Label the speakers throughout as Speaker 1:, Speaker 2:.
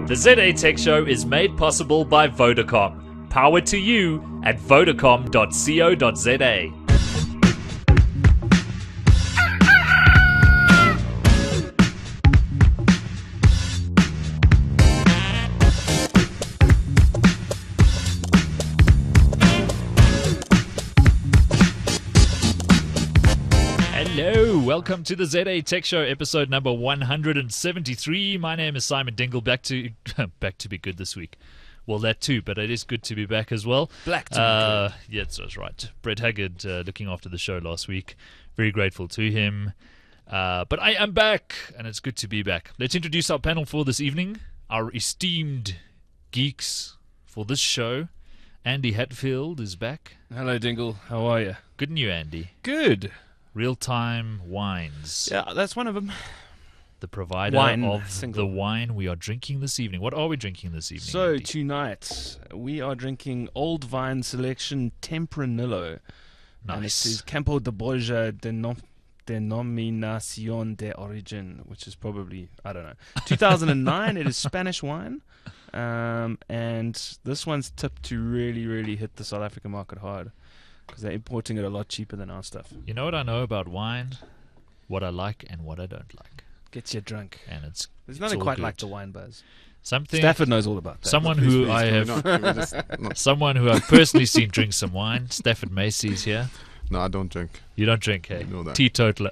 Speaker 1: The ZA Tech Show is made possible by Vodacom. Power to you at vodacom.co.za. Hello, welcome to the ZA Tech Show, episode number 173. My name is Simon Dingle, back to be good this week. Well, that too, but it is good to be back as well.
Speaker 2: Black to be good.
Speaker 1: Yeah, that's right. Brett Haggard looking after the show last week. Very grateful to him. But I am back, and it's good to be back. Let's introduce our panel for this evening. Our esteemed geeks for this show. Andy Hatfield is back.
Speaker 2: Hello, Dingle. How are you?
Speaker 1: Good and you, Andy.
Speaker 2: Good.
Speaker 1: Real-time wines.
Speaker 2: Yeah, that's one of them.
Speaker 1: The provider of the wine we are drinking this evening. What are we drinking this evening,
Speaker 2: So,
Speaker 1: Andy?
Speaker 2: tonight, we are drinking Old Vine Selection Tempranillo. And it is Campo de Borja Denominación de Origen, which is probably, I don't know, 2009. It is Spanish wine. And this one's tipped to really, really hit the South African market hard, because they're importing it a lot cheaper than our stuff.
Speaker 1: You know what I know about wine? What I like and what I don't like.
Speaker 2: Gets you drunk.
Speaker 1: And
Speaker 2: There's nothing quite like the wine buzz.
Speaker 1: Stafford
Speaker 2: knows all about that.
Speaker 1: Someone who I've personally seen drink some wine. Stafford Macy's here.
Speaker 3: No, I don't drink.
Speaker 1: You don't drink, hey?
Speaker 3: You know that.
Speaker 1: Teetotaler.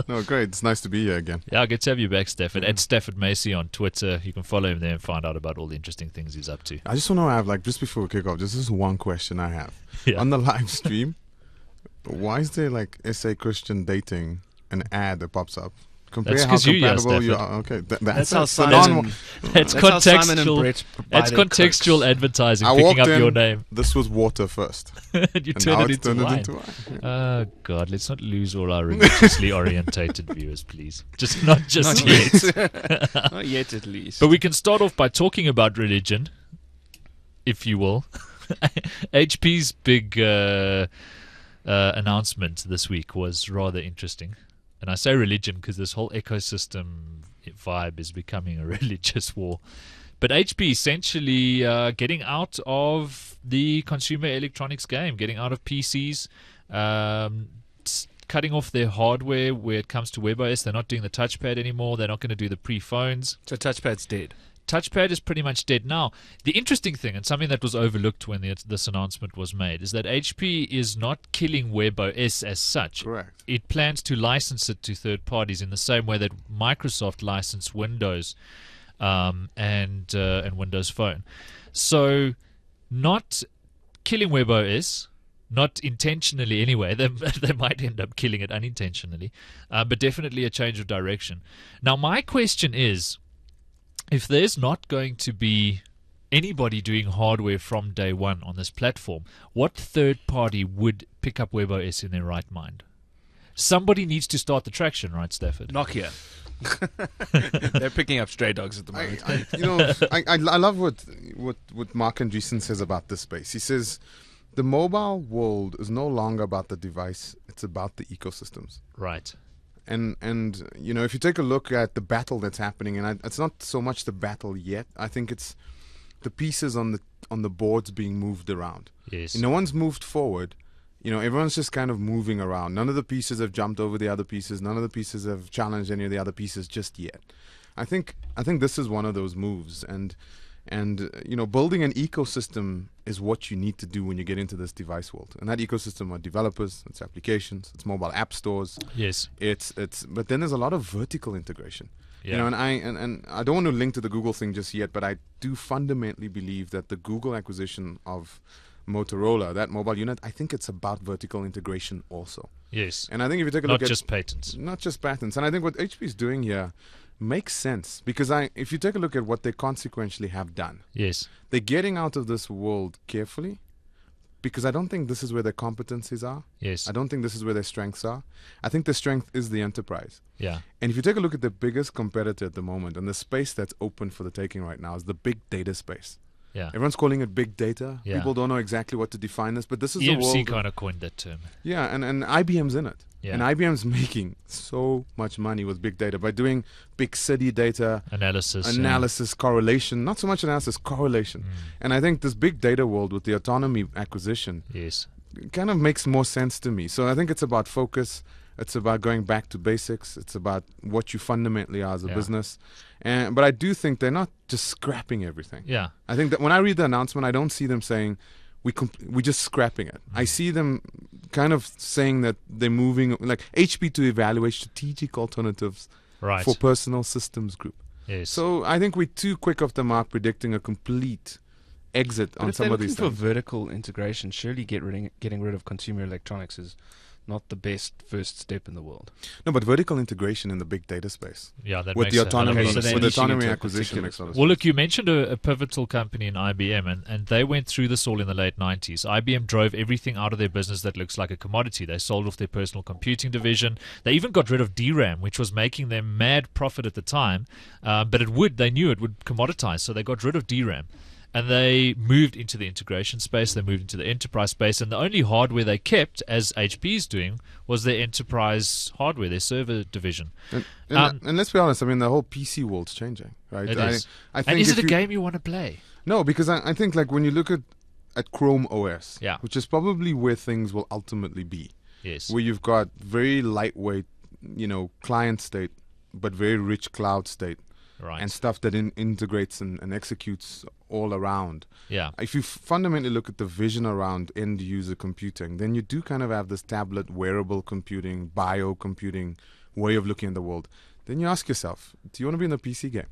Speaker 3: No, great. It's nice to be here again.
Speaker 1: Yeah, good to have you back, Stafford. At Stafford Macy on Twitter. You can follow him there and find out about all the interesting things he's up to.
Speaker 3: I just want to have, just before we kick off, this is one question I have.
Speaker 1: Yeah.
Speaker 3: On the live stream, why is there, SA Christian Dating an ad that pops up? Compare
Speaker 1: That's
Speaker 3: how
Speaker 1: 'cause you are,
Speaker 3: compatible you
Speaker 1: Stafford.
Speaker 3: are. Okay,
Speaker 2: That's how
Speaker 1: That's
Speaker 2: Simon
Speaker 1: contextual.
Speaker 2: and Brett buy
Speaker 1: That's
Speaker 2: their
Speaker 1: contextual
Speaker 2: Cokes.
Speaker 1: advertising,
Speaker 3: I
Speaker 1: picking
Speaker 3: walked
Speaker 1: up
Speaker 3: in,
Speaker 1: your name.
Speaker 3: This was water first.
Speaker 1: You
Speaker 3: And
Speaker 1: turn
Speaker 3: now
Speaker 1: it
Speaker 3: it's
Speaker 1: into
Speaker 3: turned
Speaker 1: wine.
Speaker 3: into wine. Yeah.
Speaker 1: Oh, God, let's not lose all our religiously orientated viewers, please. Not
Speaker 2: Not
Speaker 1: yet.
Speaker 2: yet. Not yet, at least.
Speaker 1: But we can start off by talking about religion, if you will. HP's big announcement this week was rather interesting. And I say religion because this whole ecosystem vibe is becoming a religious war. But HP essentially getting out of the consumer electronics game, getting out of PCs, cutting off their hardware where it comes to WebOS. They're not doing the touchpad anymore. They're not going to do the pre-phones.
Speaker 2: So touchpad's dead.
Speaker 1: Touchpad is pretty much dead now. The interesting thing, and something that was overlooked when this announcement was made, is that HP is not killing WebOS as such.
Speaker 3: Correct.
Speaker 1: It plans to license it to third parties in the same way that Microsoft licensed Windows and Windows Phone. So, not killing WebOS, not intentionally anyway. They might end up killing it unintentionally, but definitely a change of direction. Now, my question is, if there's not going to be anybody doing hardware from day one on this platform, what third party would pick up WebOS in their right mind? Somebody needs to start the traction, right, Stafford?
Speaker 2: Nokia. They're picking up stray dogs at the moment.
Speaker 3: I love what Mark Andreessen says about this space. He says the mobile world is no longer about the device; it's about the ecosystems.
Speaker 1: Right.
Speaker 3: And if you take a look at the battle that's happening, and it's not so much the battle yet. I think it's the pieces on the boards being moved around.
Speaker 1: Yes.
Speaker 3: No one's moved forward. Everyone's just kind of moving around. None of the pieces have jumped over the other pieces. None of the pieces have challenged any of the other pieces just yet. I think this is one of those moves, and building an ecosystem is what you need to do when you get into this device world. And that ecosystem are developers, it's applications, it's mobile app stores.
Speaker 1: Yes.
Speaker 3: But then there's a lot of vertical integration.
Speaker 1: Yeah.
Speaker 3: And I don't want to link to the Google thing just yet, but I do fundamentally believe that the Google acquisition of Motorola, that mobile unit, I think it's about vertical integration also.
Speaker 1: Yes.
Speaker 3: And I think if you take a look at
Speaker 1: Not just patents.
Speaker 3: Not just patents. And I think what HP is doing here makes sense, because if you take a look at what they consequentially have done,
Speaker 1: Yes.
Speaker 3: they're getting out of this world carefully, because I don't think this is where their competencies are.
Speaker 1: Yes.
Speaker 3: I don't think this is where their strengths are. I think their strength is the enterprise.
Speaker 1: Yeah.
Speaker 3: And if you take a look at the biggest competitor at the moment, and the space that's open for the taking right now, is the big data space.
Speaker 1: Yeah.
Speaker 3: Everyone's calling it big data.
Speaker 1: Yeah.
Speaker 3: People don't know exactly what to define this, but this is the
Speaker 1: EMC
Speaker 3: world.
Speaker 1: kind of coined that term.
Speaker 3: Yeah, and IBM's in it.
Speaker 1: Yeah.
Speaker 3: And IBM's making so much money with big data by doing big city data
Speaker 1: Analysis.
Speaker 3: correlation, not so much analysis, correlation. And I think this big data world with the autonomy acquisition
Speaker 1: Yes.
Speaker 3: kind of makes more sense to me. So I think it's about focus. It's about going back to basics. It's about what you fundamentally are as a
Speaker 1: Yeah.
Speaker 3: business. But I do think they're not just scrapping everything.
Speaker 1: Yeah.
Speaker 3: I think that when I read the announcement, I don't see them saying we're just scrapping it. I see them kind of saying that they're moving, like HP to evaluate strategic alternatives
Speaker 1: Right.
Speaker 3: for personal systems group.
Speaker 1: Yes.
Speaker 3: So I think we're too quick off the mark predicting a complete exit
Speaker 2: But
Speaker 3: on
Speaker 2: if
Speaker 3: some
Speaker 2: they're
Speaker 3: of these
Speaker 2: looking for
Speaker 3: things.
Speaker 2: vertical integration, surely getting rid of consumer electronics is not the best first step in the world.
Speaker 3: No, but vertical integration in the big data space
Speaker 1: yeah, that
Speaker 3: with
Speaker 1: makes
Speaker 3: the
Speaker 1: a hell of a
Speaker 3: autonomy,
Speaker 1: lot
Speaker 2: so
Speaker 1: of
Speaker 2: they're
Speaker 3: with
Speaker 1: sense.
Speaker 2: niching
Speaker 3: autonomy
Speaker 2: into a
Speaker 3: acquisition
Speaker 2: particular
Speaker 3: makes a lot of
Speaker 1: Well,
Speaker 3: sense.
Speaker 1: look, you mentioned a pivotal company in IBM, and they went through this all in the late 90s. IBM drove everything out of their business that looks like a commodity. They sold off their personal computing division. They even got rid of DRAM, which was making them mad profit at the time, but they knew it would commoditize, so they got rid of DRAM. And they moved into the integration space, they moved into the enterprise space, and the only hardware they kept, as HP's doing, was their enterprise hardware, their server division.
Speaker 3: And let's be honest, I mean, the whole PC world's changing, right?
Speaker 1: It is.
Speaker 3: I think
Speaker 1: And is
Speaker 3: if
Speaker 1: it a
Speaker 3: you-
Speaker 1: game you want to play?
Speaker 3: No, because I think like when you look at Chrome OS,
Speaker 1: Yeah.
Speaker 3: which is probably where things will ultimately be,
Speaker 1: Yes.
Speaker 3: where you've got very lightweight, client state, but very rich cloud state,
Speaker 1: Right.
Speaker 3: and stuff that integrates and executes all around.
Speaker 1: Yeah.
Speaker 3: If you fundamentally look at the vision around end user computing, then you do kind of have this tablet wearable computing, bio computing way of looking at the world. Then you ask yourself, do you want to be in the PC game?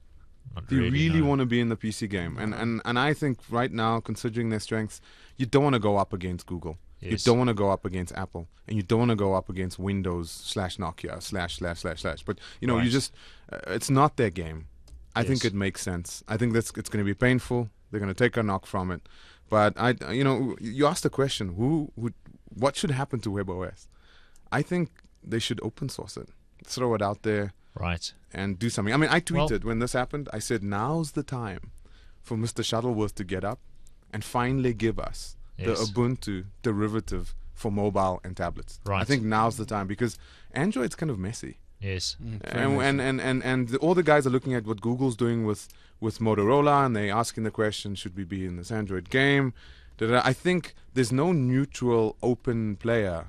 Speaker 1: Not
Speaker 3: Do you really
Speaker 1: no.
Speaker 3: want to be in the PC game? And I think right now, considering their strengths, you don't want to go up against Google. You
Speaker 1: Yes.
Speaker 3: don't want to go up against Apple, and you don't want to go up against Windows /Nokia / But you
Speaker 1: Right.
Speaker 3: just it's not their game. I think
Speaker 1: Yes.
Speaker 3: it makes sense. I think it's going to be painful. They're going to take a knock from it. But you asked the question, what should happen to WebOS? I think they should open source it, throw it out there,
Speaker 1: Right.
Speaker 3: and do something. I mean, I
Speaker 1: Well-
Speaker 3: tweeted when this happened. I said, "Now's the time for Mr. Shuttleworth to get up and finally give us the
Speaker 1: Yes.
Speaker 3: Ubuntu derivative for mobile and tablets." I
Speaker 1: Right.
Speaker 3: think now's the time because Android's kind of messy.
Speaker 1: Yes.
Speaker 3: And all the guys are looking at what Google's doing with Motorola, and they're asking the question, should we be in this Android game? I think there's no neutral open player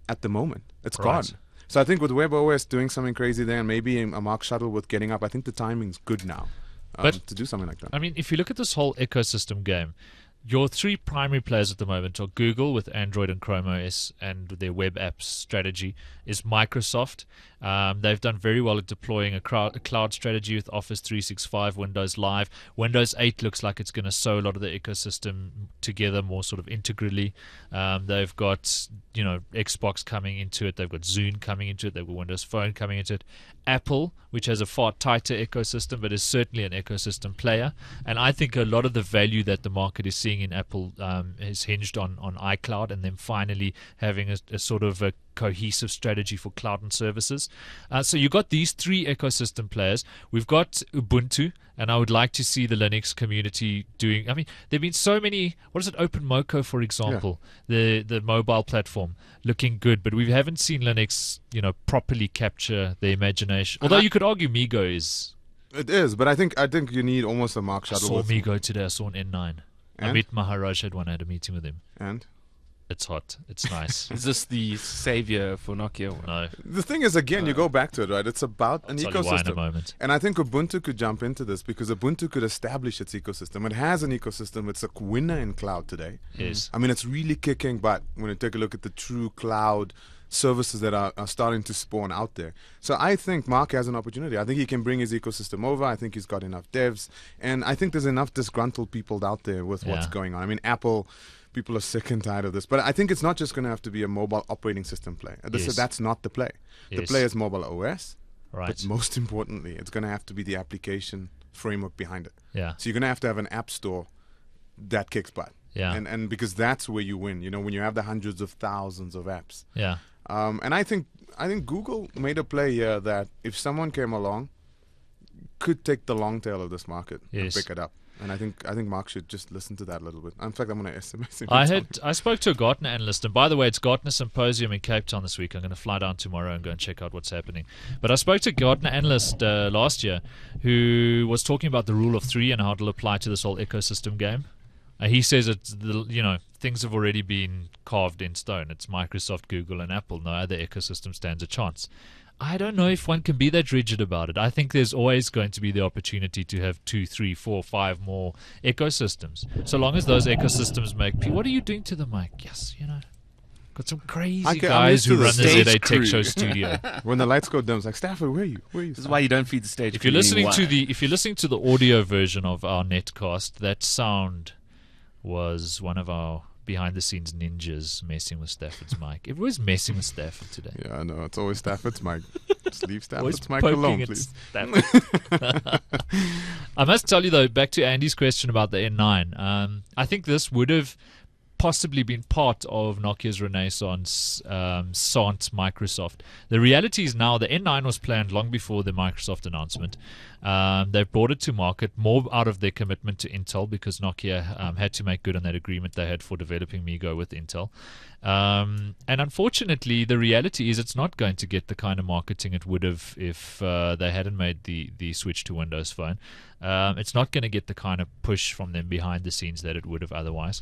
Speaker 3: at the moment. It's
Speaker 1: Right.
Speaker 3: gone. So I think with WebOS doing something crazy there, and maybe a Mark Shuttleworth getting up, I think the timing's good now
Speaker 1: But-
Speaker 3: to do something like that.
Speaker 1: I mean, if you look at this whole ecosystem game, your three primary players at the moment are Google with Android and Chrome OS and their web apps strategy, is Microsoft. They've done very well at deploying a cloud strategy with Office 365, Windows Live. Windows 8 looks like it's going to sew a lot of the ecosystem together more sort of integrally. They've got Xbox coming into it. They've got Zune coming into it. They've got Windows Phone coming into it. Apple, which has a far tighter ecosystem, but is certainly an ecosystem player. And I think a lot of the value that the market is seeing in Apple is hinged on iCloud and then finally having a sort of a cohesive strategy for cloud and services. So you've got these three ecosystem players. We've got Ubuntu, and I would like to see the Linux community doing. I mean, there have been so many. What is it? OpenMoko, for example, the mobile platform, looking good, but we haven't seen Linux, properly capture the imagination. Although you could argue Migo is.
Speaker 3: It is, but I think you need almost a Mark
Speaker 1: I saw
Speaker 3: Shuttleworth.
Speaker 1: Migo today. I saw an N9.
Speaker 3: And?
Speaker 1: Amit Maharaj had one. I had a meeting with him.
Speaker 3: And
Speaker 1: It's hot. It's nice.
Speaker 2: Is this the savior for Nokia?
Speaker 1: No,
Speaker 3: the thing is, again, you go back to it, right? It's about an
Speaker 1: I'll tell you why in a
Speaker 3: ecosystem.
Speaker 1: moment.
Speaker 3: And I think Ubuntu could jump into this because Ubuntu could establish its ecosystem. It has an ecosystem. It's a winner in cloud today.
Speaker 1: Yes.
Speaker 3: I mean, it's really kicking butt when you take a look at the true cloud services that are starting to spawn out there. So I think Mark has an opportunity. I think he can bring his ecosystem over. I think he's got enough devs. And I think there's enough disgruntled people out there with what's
Speaker 1: Yeah.
Speaker 3: going on. I mean, Apple, people are sick and tired of this. But I think it's not just going to have to be a mobile operating system play.
Speaker 1: Yes.
Speaker 3: That's not the play. The
Speaker 1: Yes.
Speaker 3: play is mobile OS.
Speaker 1: Right.
Speaker 3: But most importantly, it's going to have to be the application framework behind it.
Speaker 1: Yeah.
Speaker 3: So you're going to have an app store that kicks butt.
Speaker 1: Yeah.
Speaker 3: And because that's where you win, when you have the hundreds of thousands of apps.
Speaker 1: Yeah.
Speaker 3: And I think Google made a play here that if someone came along, could take the long tail of this market
Speaker 1: Yes.
Speaker 3: and pick it up. And I think Mark should just listen to that a little bit. In fact, I'm going to SMS him.
Speaker 1: I spoke to a Gartner analyst, and by the way, it's Gartner Symposium in Cape Town this week. I'm going to fly down tomorrow and go and check out what's happening. But I spoke to a Gartner analyst last year who was talking about the rule of three and how it'll apply to this whole ecosystem game. He says things have already been carved in stone. It's Microsoft, Google, and Apple. No other ecosystem stands a chance. I don't know if one can be that rigid about it. I think there's always going to be the opportunity to have 2, 3, 4, 5 more ecosystems. So long as those ecosystems make... What are you doing to the mic? Yes, got some crazy guys who run the ZA Tech Show studio.
Speaker 3: When the lights go dim, it's like, Stafford, where are you?
Speaker 2: This is why you don't feed the stage.
Speaker 1: If you're listening to the audio version of our netcast, that sound was one of our behind-the-scenes ninjas messing with Stafford's mic. Everyone's messing with Stafford today.
Speaker 3: Yeah, I know. It's always Stafford's mic. Just leave
Speaker 1: Always
Speaker 3: Stafford's mic
Speaker 1: poking
Speaker 3: alone,
Speaker 1: at
Speaker 3: please.
Speaker 1: Stafford. I must tell you, though, back to Andy's question about the N9, I think this would have possibly been part of Nokia's renaissance, Sant Microsoft. The reality is now the N9 was planned long before the Microsoft announcement. They've brought it to market more out of their commitment to Intel, because Nokia had to make good on that agreement they had for developing MeeGo with Intel. And unfortunately, the reality is it's not going to get the kind of marketing it would have if they hadn't made the switch to Windows Phone. It's not going to get the kind of push from them behind the scenes that it would have otherwise.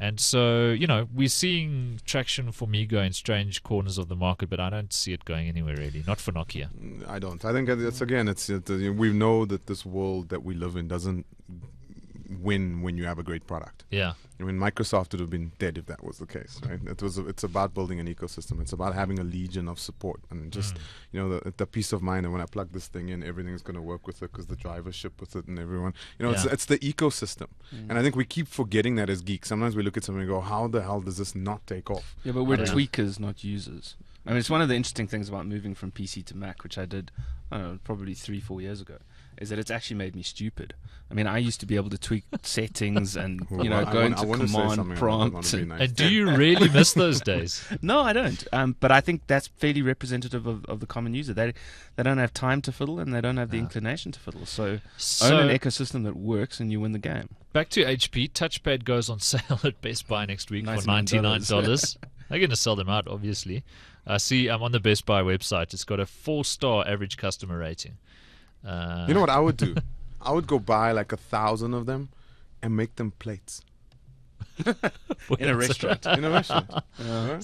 Speaker 1: And so, we're seeing traction for MeeGo in strange corners of the market, but I don't see it going anywhere really. Not for Nokia.
Speaker 3: I don't. I think we know that this world that we live in doesn't win when you have a great product.
Speaker 1: Yeah.
Speaker 3: I mean, Microsoft would have been dead if that was the case, right? It's about building an ecosystem. It's about having a legion of support and just, the peace of mind. And when I plug this thing in, everything's going to work with it because the drivers ship with it and everyone. It's the ecosystem. And I think we keep forgetting that as geeks. Sometimes we look at something and go, how the hell does this not take off?
Speaker 2: Yeah, but we're tweakers, not users. I mean, it's one of the interesting things about moving from PC to Mac, which I did, probably 3-4 years ago, is that it's actually made me stupid. I mean, I used to be able to tweak settings and, go into command prompt.
Speaker 1: And do you really miss those days?
Speaker 2: No, I don't. But I think that's fairly representative of the common user. They don't have time to fiddle and they don't have the inclination to fiddle. So own an ecosystem that works and you win the game.
Speaker 1: Back to HP, Touchpad goes on sale at Best Buy next week for $99. They're going to sell them out, obviously. See, I'm on the Best Buy website. It's got a 4-star average customer rating.
Speaker 3: You know what I would do? I would go buy like 1,000 of them and make them plates.
Speaker 2: In a restaurant.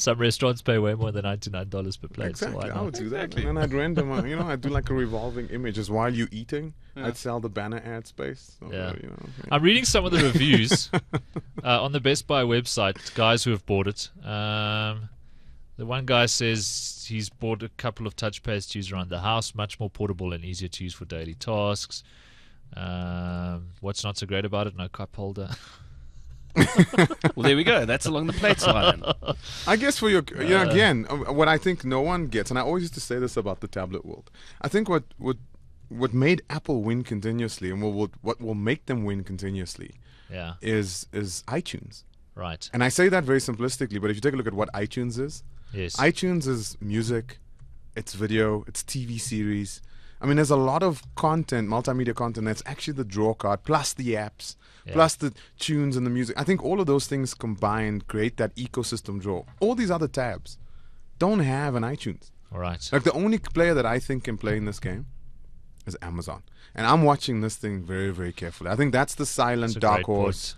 Speaker 1: Some restaurants pay way more than $99 per plate.
Speaker 3: Exactly.
Speaker 1: So
Speaker 3: I would do that. And then I'd rent them. I'd do like a revolving image. Just while you're eating, I'd sell the banner ad space. So,
Speaker 1: I'm reading some of the reviews on the Best Buy website, guys who have bought it. The one guy says he's bought a couple of touchpads to use around the house, much more portable and easier to use for daily tasks. What's not so great about it? No cup holder.
Speaker 2: Well, there we go. That's along the plates line.
Speaker 3: I guess for again, what I think no one gets, and I always used to say this about the tablet world. I think what made Apple win continuously, and what will make them win continuously, is iTunes.
Speaker 1: Right.
Speaker 3: And I say that very simplistically, but if you take a look at what iTunes is,
Speaker 1: yes,
Speaker 3: iTunes is music, it's video, it's TV series. I mean, there's a lot of content, multimedia content, that's actually the draw card, plus the apps, plus the tunes and the music. I think all of those things combined create that ecosystem draw. All these other tabs don't have an iTunes.
Speaker 1: All right.
Speaker 3: Like the only player that I think can play in this game is Amazon. And I'm watching this thing very, very carefully. I think that's the silent dark horse.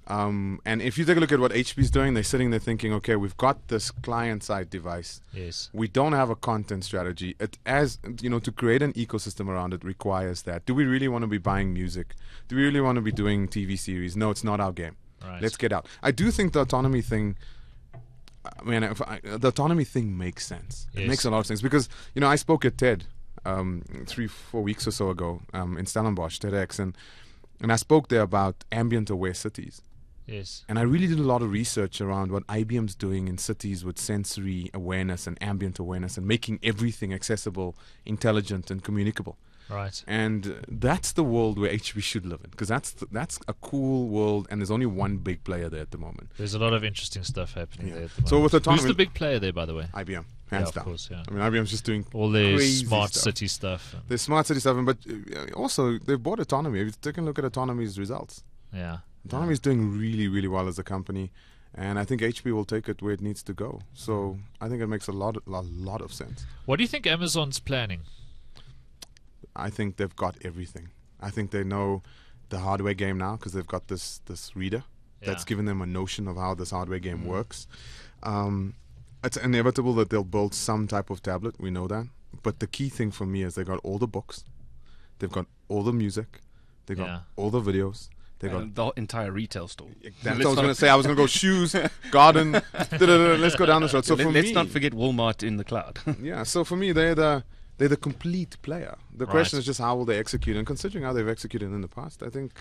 Speaker 3: And if you take a look at what HP's doing, they're sitting there thinking, okay, we've got this client-side device.
Speaker 1: Yes.
Speaker 3: We don't have a content strategy. To create an ecosystem around it requires that. Do we really want to be buying music? Do we really want to be doing TV series? No, it's not our game.
Speaker 1: Right.
Speaker 3: Let's get out. I do think the autonomy thing, the autonomy thing makes sense.
Speaker 1: Yes.
Speaker 3: It makes a lot of sense because, I spoke at TED 3-4 weeks or so ago in Stellenbosch, TEDx, and I spoke there about ambient-aware cities.
Speaker 1: Yes.
Speaker 3: And I really did a lot of research around what IBM's doing in cities with sensory awareness and ambient awareness and making everything accessible, intelligent, and communicable.
Speaker 1: Right.
Speaker 3: And that's the world where HP should live in, because that's a cool world, and there's only one big player there at the moment.
Speaker 1: There's a lot of interesting stuff happening there at the moment.
Speaker 3: So with autonomy,
Speaker 1: who's the big player there, by the way?
Speaker 3: IBM, hands down.
Speaker 1: Of course, yeah.
Speaker 3: I mean, IBM's just doing
Speaker 1: all their smart
Speaker 3: stuff.
Speaker 1: city stuff.
Speaker 3: There's smart city stuff, but also they've bought autonomy. If you take a look at autonomy's results,
Speaker 1: Yeah.
Speaker 3: Autonomy is doing really, really well as a company, and I think HP will take it where it needs to go. So I think it makes a lot of sense.
Speaker 1: What do you think Amazon's planning?
Speaker 3: I think they've got everything. I think they know the hardware game now because they've got this reader that's given them a notion of how this hardware game works. It's inevitable that they'll build some type of tablet. We know that. But the key thing for me is they got all the books, they've got all the music, they got all the videos. They got
Speaker 2: the entire retail store.
Speaker 3: That's what I was going to say. I was going to go shoes, garden. Let's go down this road. So for
Speaker 2: let's
Speaker 3: me,
Speaker 2: not forget Walmart in the cloud.
Speaker 3: yeah. So for me, they're the complete player. The question is just how will they execute. And considering how they've executed in the past, I think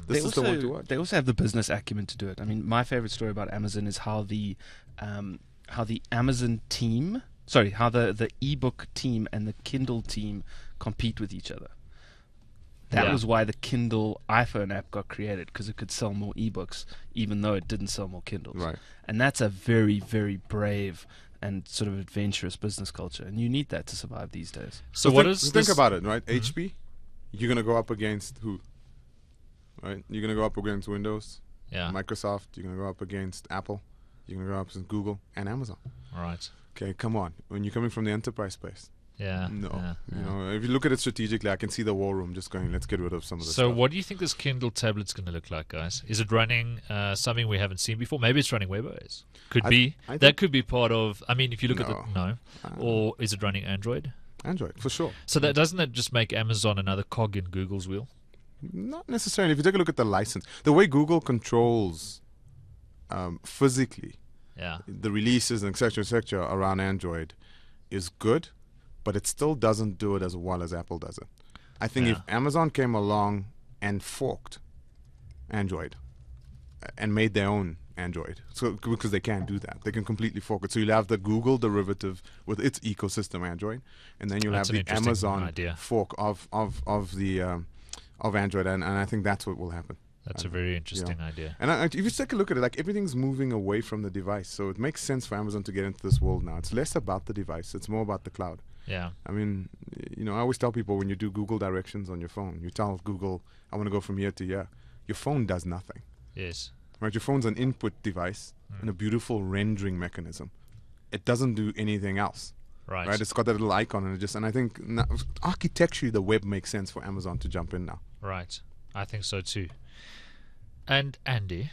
Speaker 3: this is the one to watch.
Speaker 2: They also have the business acumen to do it. I mean, my favorite story about Amazon is how the Amazon team, how the ebook team and the Kindle team compete with each other. That was why the Kindle iPhone app got created, because it could sell more ebooks, even though it didn't sell more Kindles.
Speaker 3: Right.
Speaker 2: And that's a very, very brave and sort of adventurous business culture, and you need that to survive these days.
Speaker 1: So what is
Speaker 3: think
Speaker 1: this?
Speaker 3: about it, right? HP, you're going to go up against who? Right? You're going to go up against Windows, Microsoft. You're going to go up against Apple. You're going to go up against Google and Amazon.
Speaker 1: Right.
Speaker 3: Okay, come on. When you're coming from the enterprise space.
Speaker 1: Yeah.
Speaker 3: No.
Speaker 1: Yeah,
Speaker 3: You know, if you look at it strategically, I can see the war room just going, let's get rid of some of this
Speaker 1: So
Speaker 3: stuff.
Speaker 1: what do you think this Kindle tablet's going to look like, guys? Is it running something we haven't seen before? Maybe it's running WebOS. Could be.
Speaker 3: I
Speaker 1: That
Speaker 3: think-
Speaker 1: could be part of... I mean, if you look at the...
Speaker 3: No.
Speaker 1: No. Or is it running Android?
Speaker 3: Android, for sure.
Speaker 1: So that doesn't that just make Amazon another cog in Google's wheel?
Speaker 3: Not necessarily. If you take a look at the license, the way Google controls physically
Speaker 1: Yeah.
Speaker 3: the releases and et cetera, around Android is good, but it still doesn't do it as well as Apple does it. I think if Amazon came along and forked Android and made their own Android, so because they can't do that, they can completely fork it. So you'll have the Google derivative with its ecosystem Android, and then you'll
Speaker 1: That's an
Speaker 3: have the
Speaker 1: interesting
Speaker 3: Amazon
Speaker 1: idea.
Speaker 3: fork of Android, and I think that's what will happen.
Speaker 1: That's a very interesting idea.
Speaker 3: And if you take a look at it, like everything's moving away from the device, so it makes sense for Amazon to get into this world now. It's less about the device; it's more about the cloud.
Speaker 1: Yeah.
Speaker 3: I mean, I always tell people when you do Google directions on your phone, you tell Google, "I want to go from here to here." Your phone does nothing,
Speaker 1: Yes.
Speaker 3: right? Your phone's an input device and a beautiful rendering mechanism. It doesn't do anything else,
Speaker 1: Right.
Speaker 3: right? It's got that little icon and I think architecturally the web makes sense for Amazon to jump in now.
Speaker 1: Right. I think so too. And Andy,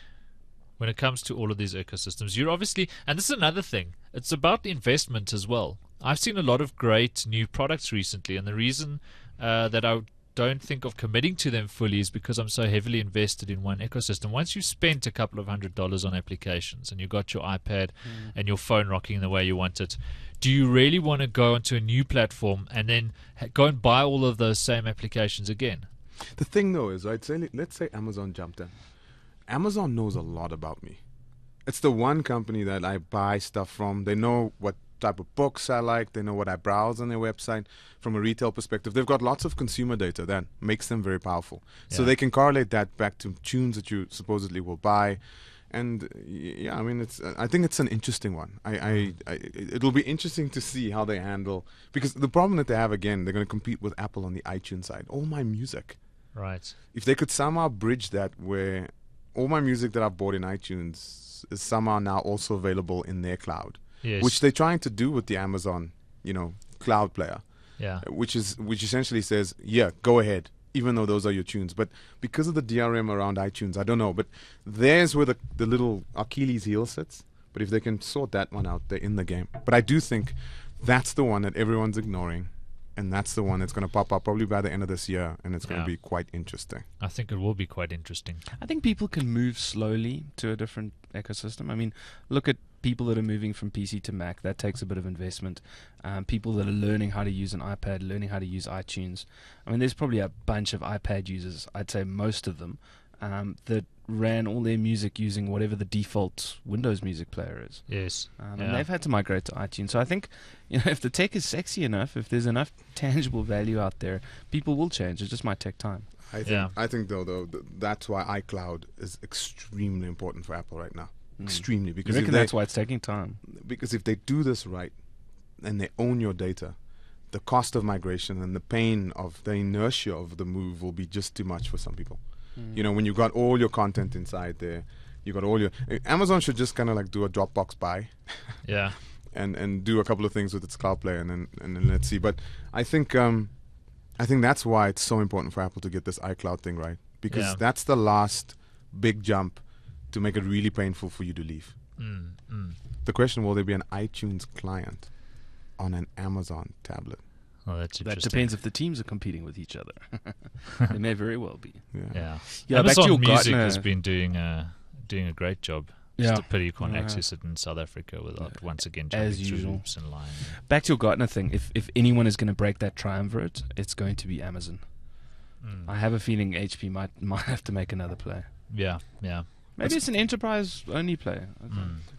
Speaker 1: when it comes to all of these ecosystems, you're obviously, and this is another thing, it's about the investment as well. I've seen a lot of great new products recently, and the reason that I don't think of committing to them fully is because I'm so heavily invested in one ecosystem. Once you've spent a couple of $100s on applications and you've got your iPad and your phone rocking the way you want it, do you really want to go onto a new platform and then go and buy all of those same applications again?
Speaker 3: The thing though is, right, let's say Amazon jumped in. Amazon knows a lot about me. It's the one company that I buy stuff from. They know what type of books I like. They know what I browse on their website. From a retail perspective, they've got lots of consumer data that makes them very powerful. So they can correlate that back to tunes that you supposedly will buy. And yeah, I mean, I think it's an interesting one. It'll be interesting to see how they handle, because the problem that they have, again, they're going to compete with Apple on the iTunes side. All my music.
Speaker 1: Right.
Speaker 3: If they could somehow bridge that, where all my music that I've bought in iTunes is somehow now also available in their cloud,
Speaker 1: Yes.
Speaker 3: which they're trying to do with the Amazon, cloud player,
Speaker 1: Yeah.
Speaker 3: which essentially says, yeah, go ahead, even though those are your tunes. But because of the DRM around iTunes, I don't know. But there's where the little Achilles heel sits. But if they can sort that one out, they're in the game. But I do think that's the one that everyone's ignoring. And that's the one that's going to pop up probably by the end of this year. And it's going to be quite interesting.
Speaker 1: I think it will be quite interesting.
Speaker 2: I think people can move slowly to a different ecosystem. I mean, look at people that are moving from PC to Mac. That takes a bit of investment. People that are learning how to use an iPad, learning how to use iTunes. I mean, there's probably a bunch of iPad users, I'd say most of them, that ran all their music using whatever the default Windows music player is.
Speaker 1: Yes.
Speaker 2: And they've had to migrate to iTunes. So I think, if the tech is sexy enough, if there's enough tangible value out there, people will change. It just might take time.
Speaker 3: I think though, that's why iCloud is extremely important for Apple right now. Extremely.
Speaker 2: You
Speaker 3: Because
Speaker 2: reckon that's why it's taking time?
Speaker 3: Because if they do this right and they own your data, the cost of migration and the pain of the inertia of the move will be just too much for some people. You know, when you got all your content inside there, you got all your. Amazon should just kind of like do a Dropbox buy.
Speaker 1: Yeah.
Speaker 3: And do a couple of things with its cloud player, and then let's see. But I think that's why it's so important for Apple to get this iCloud thing right, because that's the last big jump to make it really painful for you to leave. The question: will there be an iTunes client on an Amazon tablet?
Speaker 1: Oh, that's
Speaker 2: That
Speaker 1: interesting.
Speaker 2: depends if the teams are competing with each other. They may very well be.
Speaker 1: Yeah.
Speaker 2: Yeah, back to
Speaker 1: Amazon
Speaker 2: your
Speaker 1: Music
Speaker 2: Gartner-
Speaker 1: has been doing a great job.
Speaker 2: Yeah.
Speaker 1: Just a pity you can't
Speaker 2: Yeah.
Speaker 1: access it in South Africa without once again
Speaker 2: As
Speaker 1: jumping through
Speaker 2: usual.
Speaker 1: hoops and lying.
Speaker 2: Back to your Gartner thing. If anyone is going to break that triumvirate, it's going to be Amazon. I have a feeling HP might have to make another play.
Speaker 1: Yeah.
Speaker 2: Maybe it's an enterprise only play.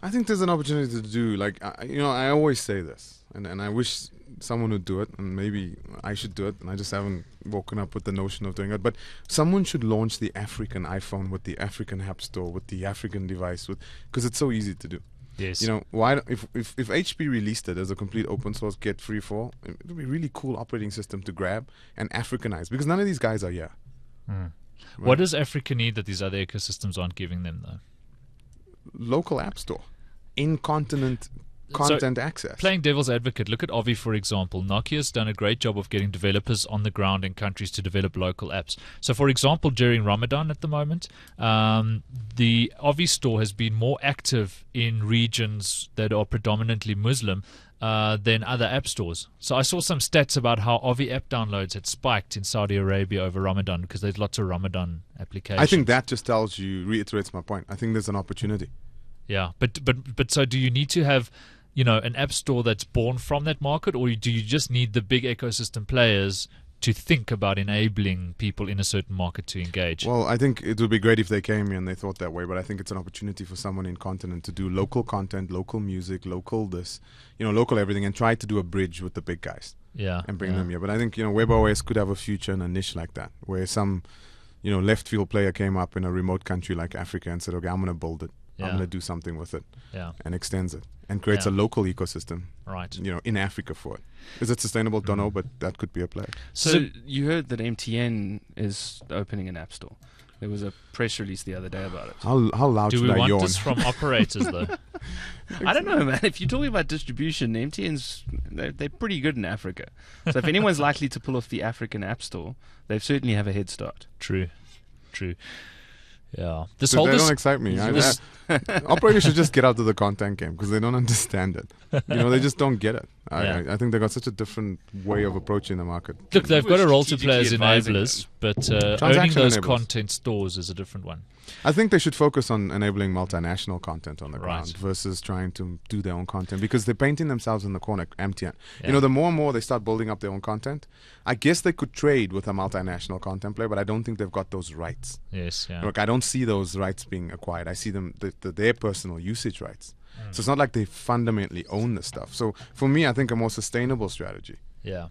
Speaker 3: I think there's an opportunity to do, like, I always say this, and I wish someone would do it, and maybe I should do it, and I just haven't woken up with the notion of doing it. But someone should launch the African iPhone with the African App Store, with the African device, because it's so easy to do.
Speaker 1: Yes.
Speaker 3: You know, why if HP released it as a complete open source, get free for, it would be a really cool operating system to grab and Africanize, because none of these guys are here.
Speaker 1: What does Africa need that these other ecosystems aren't giving them, though?
Speaker 3: Local App Store, in-continent content access.
Speaker 1: Playing devil's advocate, look at Ovi, for example. Nokia's done a great job of getting developers on the ground in countries to develop local apps. So, for example, during Ramadan at the moment, the Ovi store has been more active in regions that are predominantly Muslim than other app stores. So I saw some stats about how Ovi app downloads had spiked in Saudi Arabia over Ramadan because there's lots of Ramadan applications.
Speaker 3: I think that just reiterates my point. I think there's an opportunity.
Speaker 1: Yeah, but so do you need to have, an app store that's born from that market, or do you just need the big ecosystem players to think about enabling people in a certain market to engage?
Speaker 3: Well, I think it would be great if they came here and they thought that way, but I think it's an opportunity for someone in continent to do local content, local music, local this, local everything, and try to do a bridge with the big guys.
Speaker 1: Yeah,
Speaker 3: and bring them here. But I think WebOS could have a future in a niche like that, where some left field player came up in a remote country like Africa and said, okay, I'm going to build it. I'm going to do something with it, and extends it and creates a local ecosystem,
Speaker 1: right?
Speaker 3: In Africa for it. Is it sustainable? Don't know, but that could be a play.
Speaker 2: So you heard that MTN is opening an app store. There was a press release the other day about it.
Speaker 3: How loud should I yawn?
Speaker 1: Do we want this from operators though?
Speaker 2: I don't know, man. If you're talking about distribution, MTN's they're pretty good in Africa. So if anyone's likely to pull off the African app store, they certainly have a head start.
Speaker 1: True. Yeah,
Speaker 3: they don't excite me. Operators should just get out of the content game because they don't understand it. They just don't get it. I think they got such a different way of approaching the market.
Speaker 1: Look, they've got a role to play as
Speaker 2: strategically
Speaker 1: enablers, but owning those content stores is a different one.
Speaker 3: I think they should focus on enabling multinational content on the ground
Speaker 1: Right.
Speaker 3: versus trying to do their own content, because they're painting themselves in the corner, MTN.
Speaker 1: Yeah.
Speaker 3: The more and more they start building up their own content, I guess they could trade with a multinational content player, but I don't think they've got those rights.
Speaker 1: Yes, yeah.
Speaker 3: Look, I don't see those rights being acquired. I see them their personal usage rights. So it's not like they fundamentally own the stuff. So for me, I think a more sustainable strategy
Speaker 1: Yeah.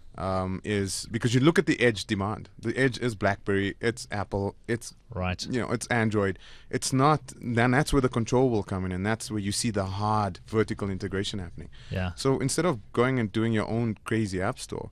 Speaker 3: is, because you look at the edge demand. The edge is BlackBerry, it's Apple, it's
Speaker 1: Right.
Speaker 3: it's Android. It's not. Then that's where the control will come in, and that's where you see the hard vertical integration happening.
Speaker 1: Yeah.
Speaker 3: So instead of going and doing your own crazy app store,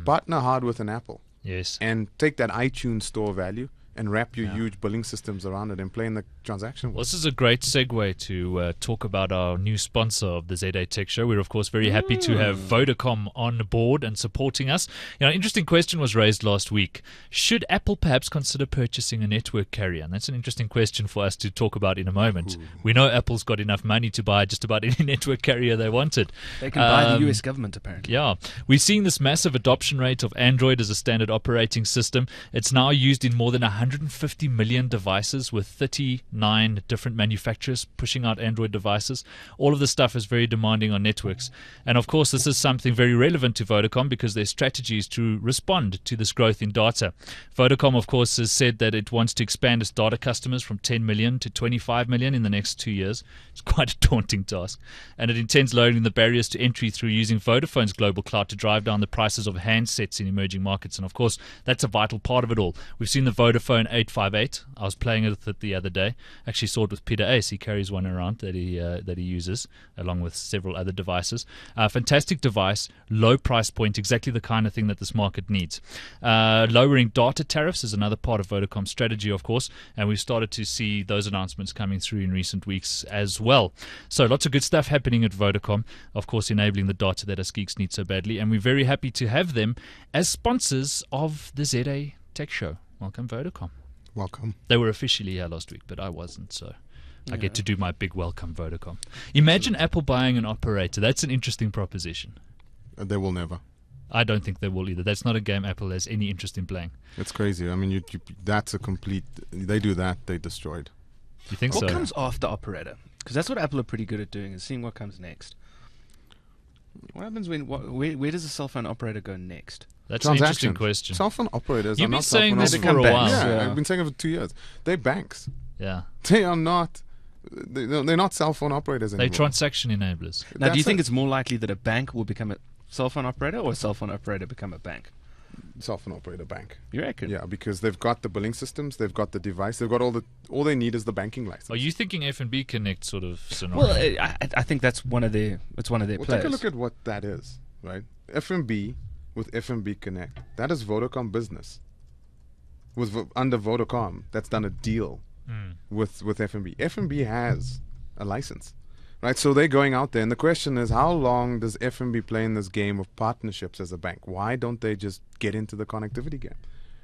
Speaker 3: partner hard with an Apple
Speaker 1: Yes.
Speaker 3: and take that iTunes store value and wrap your huge billing systems around it and play in the transaction
Speaker 1: Well,
Speaker 3: world.
Speaker 1: this is a great segue to talk about our new sponsor of the Z8 Tech Show. We're, of course, very happy to have Vodacom on board and supporting us. Interesting question was raised last week. Should Apple perhaps consider purchasing a network carrier? And that's an interesting question for us to talk about in a moment. We know Apple's got enough money to buy just about any network carrier they wanted.
Speaker 2: They can buy the US government, apparently.
Speaker 1: Yeah, we've seen this massive adoption rate of Android as a standard operating system. It's now used in more than 150 million devices, with 39 different manufacturers pushing out Android devices. All of this stuff is very demanding on networks. And of course, this is something very relevant to Vodacom because their strategy is to respond to this growth in data. Vodacom, of course, has said that it wants to expand its data customers from 10 million to 25 million in the next 2 years. It's quite a daunting task. And it intends lowering the barriers to entry through using Vodafone's global cloud to drive down the prices of handsets in emerging markets. And of course, that's a vital part of it all. We've seen the Vodafone Phone 858. I was playing with it the other day. Actually saw it with Peter Ace. He carries one around that he uses along with several other devices. Fantastic device, low price point, exactly the kind of thing that this market needs. Lowering data tariffs is another part of Vodacom's strategy, of course, and we've started to see those announcements coming through in recent weeks as well. So lots of good stuff happening at Vodacom, of course, enabling the data that us geeks need so badly, and we're very happy to have them as sponsors of the ZA Tech Show. Welcome, Vodacom.
Speaker 3: Welcome.
Speaker 1: They were officially here last week, but I wasn't, so I get to do my big welcome, Vodacom. Imagine Apple buying an operator. That's an interesting proposition.
Speaker 3: They will never.
Speaker 1: I don't think they will either. That's not a game Apple has any interest in playing.
Speaker 3: It's crazy. I mean, that's a complete. They do that, they destroyed.
Speaker 1: You think
Speaker 2: What
Speaker 1: so?
Speaker 2: comes after operator? Because that's what Apple are pretty good at doing, is seeing what comes next. What happens where does a cell phone operator go next?
Speaker 1: That's an interesting question.
Speaker 3: Cell phone operators
Speaker 1: You've
Speaker 3: are
Speaker 1: been
Speaker 3: not cell
Speaker 1: saying
Speaker 3: phone
Speaker 1: this
Speaker 3: operators.
Speaker 1: for a
Speaker 2: They become
Speaker 1: while.
Speaker 2: banks.
Speaker 3: Yeah,
Speaker 2: Yeah.
Speaker 3: I've been saying it for 2 years. They're banks.
Speaker 1: Yeah.
Speaker 3: They are not. They're not cell phone operators
Speaker 1: They
Speaker 3: anymore.
Speaker 1: transaction enablers.
Speaker 2: Now, do you
Speaker 3: That's
Speaker 2: think
Speaker 3: it.
Speaker 2: it's more likely that a bank will become a cell phone operator or a cell phone operator become a bank?
Speaker 3: Cell phone operator bank?
Speaker 2: You reckon?
Speaker 3: Yeah, because they've got the billing systems, they've got the device, they've got all they need is the banking license.
Speaker 1: Are you thinking F&B Connect sort of scenario?
Speaker 2: Well, I think that's one of their
Speaker 3: Well,
Speaker 2: players.
Speaker 3: take a look at what that is, right? FMB with FMB Connect. That is Vodacom Business. Under Vodacom, that's done a deal with FMB. FMB has a license, right? So they're going out there, and the question is, how long does FMB play in this game of partnerships as a bank? Why don't they just get into the connectivity game?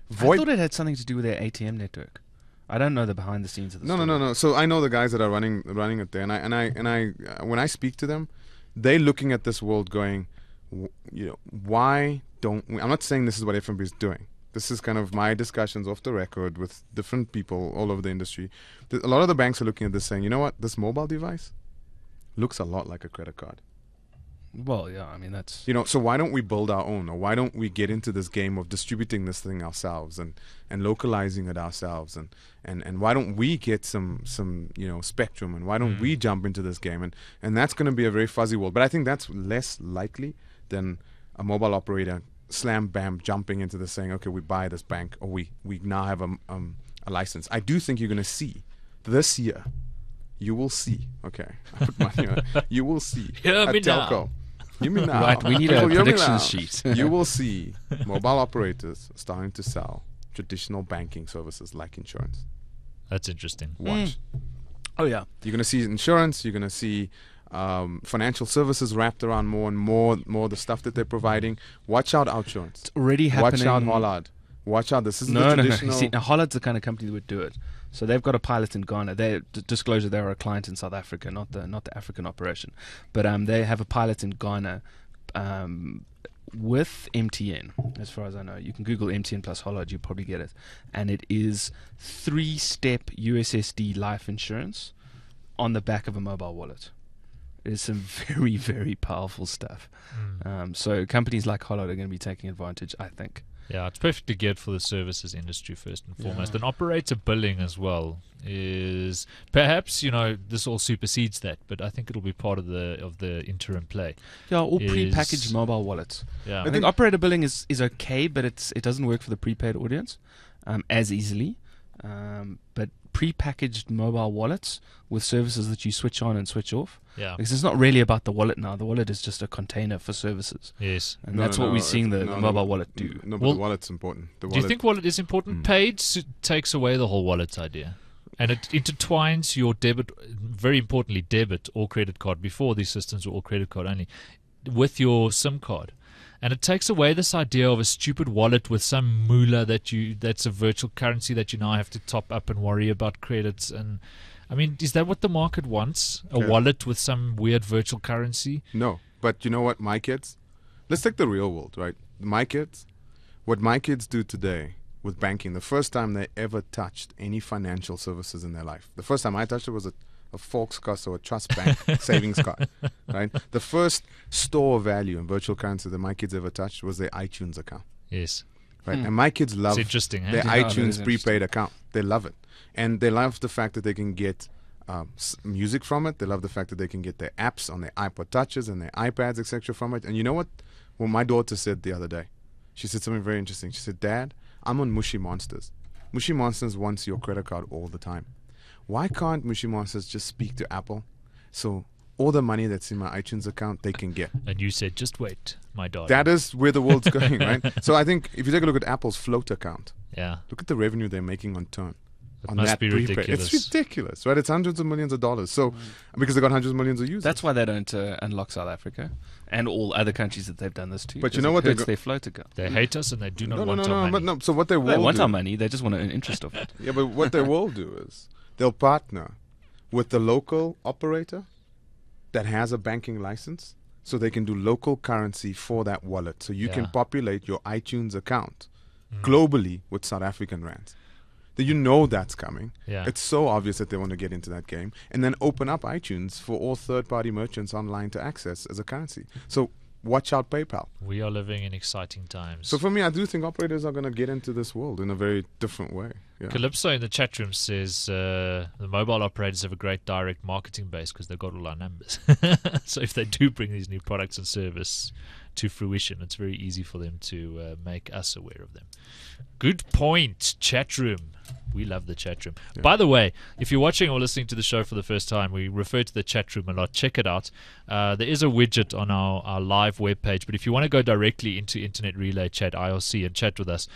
Speaker 2: I thought it had something to do with their ATM network. I don't know the behind the scenes of the story.
Speaker 3: No. So I know the guys that are running it there, and I when I speak to them, they're looking at this world going, why don't we? I'm not saying this is what FMB is doing. This is kind of my discussions off the record with different people all over the industry. A lot of the banks are looking at this saying, you know what, this mobile device looks a lot like a credit card.
Speaker 2: Well, yeah, I mean, that's...
Speaker 3: So why don't we build our own, or why don't we get into this game of distributing this thing ourselves and localizing it ourselves, and why don't we get some spectrum, and why don't we jump into this game, and that's going to be a very fuzzy world. But I think that's less likely than a mobile operator slam bam jumping into this saying, okay, we buy this bank, or we now have a license. I do think you're going to see this year. You will see. Okay, I put money on it. You will see
Speaker 1: Hear
Speaker 3: a
Speaker 1: me
Speaker 3: telco.
Speaker 1: now.
Speaker 3: Hear me now.
Speaker 2: Right, we need a
Speaker 3: Hear me now.
Speaker 2: prediction sheet.
Speaker 3: You will see mobile operators starting to sell traditional banking services like insurance.
Speaker 1: That's interesting.
Speaker 3: Watch.
Speaker 2: Oh, yeah.
Speaker 3: You're going to see insurance. You're going to see financial services wrapped around more and more the stuff that they're providing. Watch out, OUTsurance.
Speaker 2: It's already happening.
Speaker 3: Watch out, Hollard. Watch out. This is the
Speaker 2: No.
Speaker 3: traditional.
Speaker 2: See, now, Hollard's the kind of company that would do it. So they've got a pilot in Ghana. They disclosure they're a client in South Africa, not the African operation, but they have a pilot in Ghana with MTN. As far as I know, you can Google MTN plus Hollard, you probably get it, and it is 3-step USSD life insurance on the back of a mobile wallet. It is some very, very powerful stuff. So companies like Hollard are going to be taking advantage, I think.
Speaker 1: Yeah, it's perfectly geared for the services industry first and foremost. And operator billing as well is perhaps, this all supersedes that, but I think it'll be part of the interim play.
Speaker 2: Yeah, all
Speaker 1: Is-
Speaker 2: prepackaged mobile wallets.
Speaker 1: Yeah.
Speaker 2: I think operator billing is okay, but it doesn't work for the prepaid audience as easily. But prepackaged mobile wallets with services that you switch on and switch off.
Speaker 1: Yeah.
Speaker 2: Because it's not really about the wallet now. The wallet is just a container for services.
Speaker 1: Yes.
Speaker 2: And that's what we're seeing the mobile wallet do.
Speaker 3: No, but
Speaker 1: Well,
Speaker 3: the wallet's important. The
Speaker 1: Do you
Speaker 3: wallet,
Speaker 1: think wallet is important? Paid takes away the whole wallet idea. And it intertwines your debit, very importantly, debit or credit card, before these systems were all credit card only, with your SIM card. And it takes away this idea of a stupid wallet with some moolah that's a virtual currency that you now have to top up and worry about credits. And I mean, is that what the market wants? A
Speaker 3: Okay.
Speaker 1: wallet with some weird virtual currency?
Speaker 3: No, but you know what, my kids? Let's take the real world, right? What my kids do today with banking, the first time they ever touched any financial services in their life. The first time I touched it was a Volkskas or a Trust Bank savings card, right? The first store of value in virtual currency that my kids ever touched was their iTunes account,
Speaker 1: Yes.
Speaker 3: right? And my kids love
Speaker 1: It's interesting, huh?
Speaker 3: their
Speaker 2: Yeah, that is
Speaker 3: iTunes
Speaker 2: interesting.
Speaker 3: prepaid account. They love it. And they love the fact that they can get music from it. They love the fact that they can get their apps on their iPod Touches and their iPads, etc. from it. And you know what? Well, my daughter said the other day, she said something very interesting. She said, "Dad, I'm on Mushy Monsters." Mushi Monsters wants your credit card all the time. Why can't Mushi Monsters just speak to Apple so all the money that's in my iTunes account they can get?
Speaker 1: And you said, just wait, my darling.
Speaker 3: That is where the world's going, right? So I think if you take a look at Apple's float account,
Speaker 1: Yeah.
Speaker 3: look at the revenue they're making on turn.
Speaker 1: It
Speaker 3: On
Speaker 1: must
Speaker 3: that
Speaker 1: be
Speaker 3: prepaid.
Speaker 1: ridiculous.
Speaker 3: It's ridiculous, right? It's hundreds of millions of dollars. So because they got hundreds of millions of users.
Speaker 2: That's why they don't unlock South Africa and all other countries that they've done this to.
Speaker 3: But you
Speaker 2: 'cause
Speaker 3: know
Speaker 2: it
Speaker 3: what they
Speaker 2: hurts
Speaker 3: go-
Speaker 2: their float account.
Speaker 1: They hate us and they do not
Speaker 3: no,
Speaker 1: want
Speaker 3: no,
Speaker 1: our
Speaker 3: no, but
Speaker 1: money.
Speaker 3: no. So what they will
Speaker 2: They want
Speaker 3: do,
Speaker 2: our money. They just want an interest of it.
Speaker 3: yeah, but what they will do is they'll partner with the local operator that has a banking license, so they can do local currency for that wallet. So you can
Speaker 1: Yeah.
Speaker 3: populate your iTunes account globally with South African rands. That you know that's coming.
Speaker 1: Yeah.
Speaker 3: It's so obvious that they want to get into that game, and then open up iTunes for all third-party merchants online to access as a currency. So watch out, PayPal.
Speaker 1: We are living in exciting times.
Speaker 3: So for me, I do think operators are going to get into this world in a very different way. Yeah.
Speaker 1: Calypso in the chat room says the mobile operators have a great direct marketing base because they've got all our numbers. So if they do bring these new products and service to fruition, it's very easy for them to make us aware of them. Good point, chat room. We love the chat room.
Speaker 3: Yeah.
Speaker 1: By the way, if you're watching or listening to the show for the first time, we refer to the chat room a lot. Check it out. There is a widget on our live webpage, but if you want to go directly into Internet Relay Chat, IRC, and chat with us,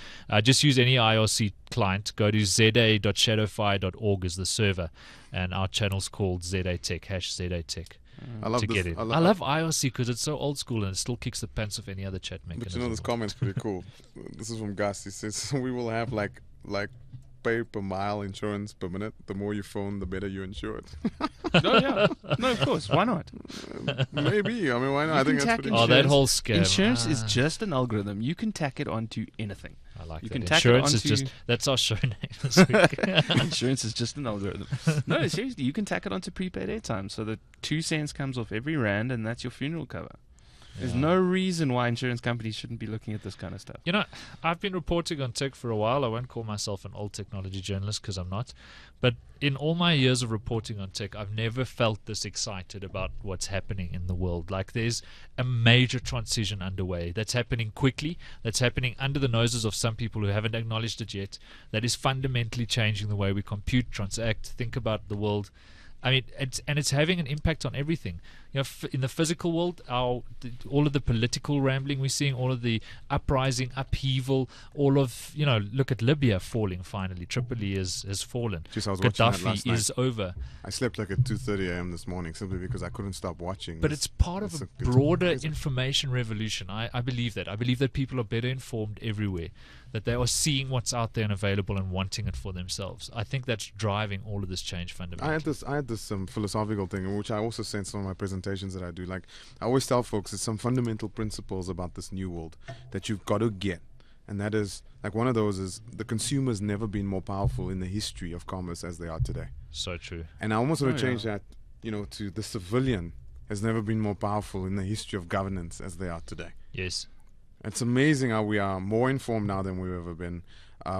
Speaker 1: just use any IRC client. Go to za.shadowfire.org is the server, and our channel's called ZA Tech, #ZA Tech.
Speaker 3: I love
Speaker 1: To
Speaker 3: this.
Speaker 1: get in. I love IRC because it's so old school and it still kicks the pants off any other chat
Speaker 3: But
Speaker 1: mechanism.
Speaker 3: you know, this comment's pretty cool. This is from Gus. He says we will have like pay per mile insurance per minute. The more you phone, the better you're insured.
Speaker 2: No, yeah. No, of course. Why not?
Speaker 3: Maybe. I mean, why not?
Speaker 2: You
Speaker 3: I think
Speaker 2: can
Speaker 3: that's
Speaker 2: tack
Speaker 3: pretty.
Speaker 1: Oh, that
Speaker 2: insurance-
Speaker 1: whole scam.
Speaker 2: Insurance is
Speaker 1: Ah.
Speaker 2: just an algorithm. You can tack it onto anything.
Speaker 1: I like
Speaker 2: You
Speaker 1: that.
Speaker 2: can tack it
Speaker 1: Insurance is
Speaker 2: onto-
Speaker 1: just that's our show name this week.
Speaker 2: Insurance is just an algorithm. No, seriously, you can tack it onto prepaid airtime. So the 2 cents comes off every rand, and that's your funeral cover. There's
Speaker 1: Yeah.
Speaker 2: no reason why insurance companies shouldn't be looking at this kind of stuff.
Speaker 1: You know, I've been reporting on tech for a while. I won't call myself an old technology journalist because I'm not. But in all my years of reporting on tech, I've never felt this excited about what's happening in the world. Like there's a major transition underway that's happening quickly, that's happening under the noses of some people who haven't acknowledged it yet, that is fundamentally changing the way we compute, transact, think about the world. I mean, it's having an impact on everything. You know, in the physical world, all of the political rambling we're seeing, all of the uprising, upheaval, all of, you know, look at Libya falling finally. Tripoli has fallen.
Speaker 3: Jeez, I was watching that last
Speaker 1: Gaddafi is over.
Speaker 3: I slept like at 2:30 a.m. this morning simply because I couldn't stop watching.
Speaker 1: But
Speaker 3: this.
Speaker 1: it's part of
Speaker 3: It's
Speaker 1: a
Speaker 3: it's
Speaker 1: broader
Speaker 3: amazing.
Speaker 1: information revolution. I believe that. I believe that people are better informed everywhere, that they are seeing what's out there and available and wanting it for themselves. I think that's driving all of this change fundamentally.
Speaker 3: I had this philosophical thing, which I also say in some of my presentations that I do. Like I always tell folks, it's some fundamental principles about this new world that you've got to get, and that is like one of those is the consumer's never been more powerful in the history of commerce as they are today.
Speaker 1: So true.
Speaker 3: And I almost want
Speaker 2: Oh,
Speaker 3: to change that, you know, to the civilian has never been more powerful in the history of governance as they are today.
Speaker 1: Yes.
Speaker 3: It's amazing how we are more informed now than we've ever been,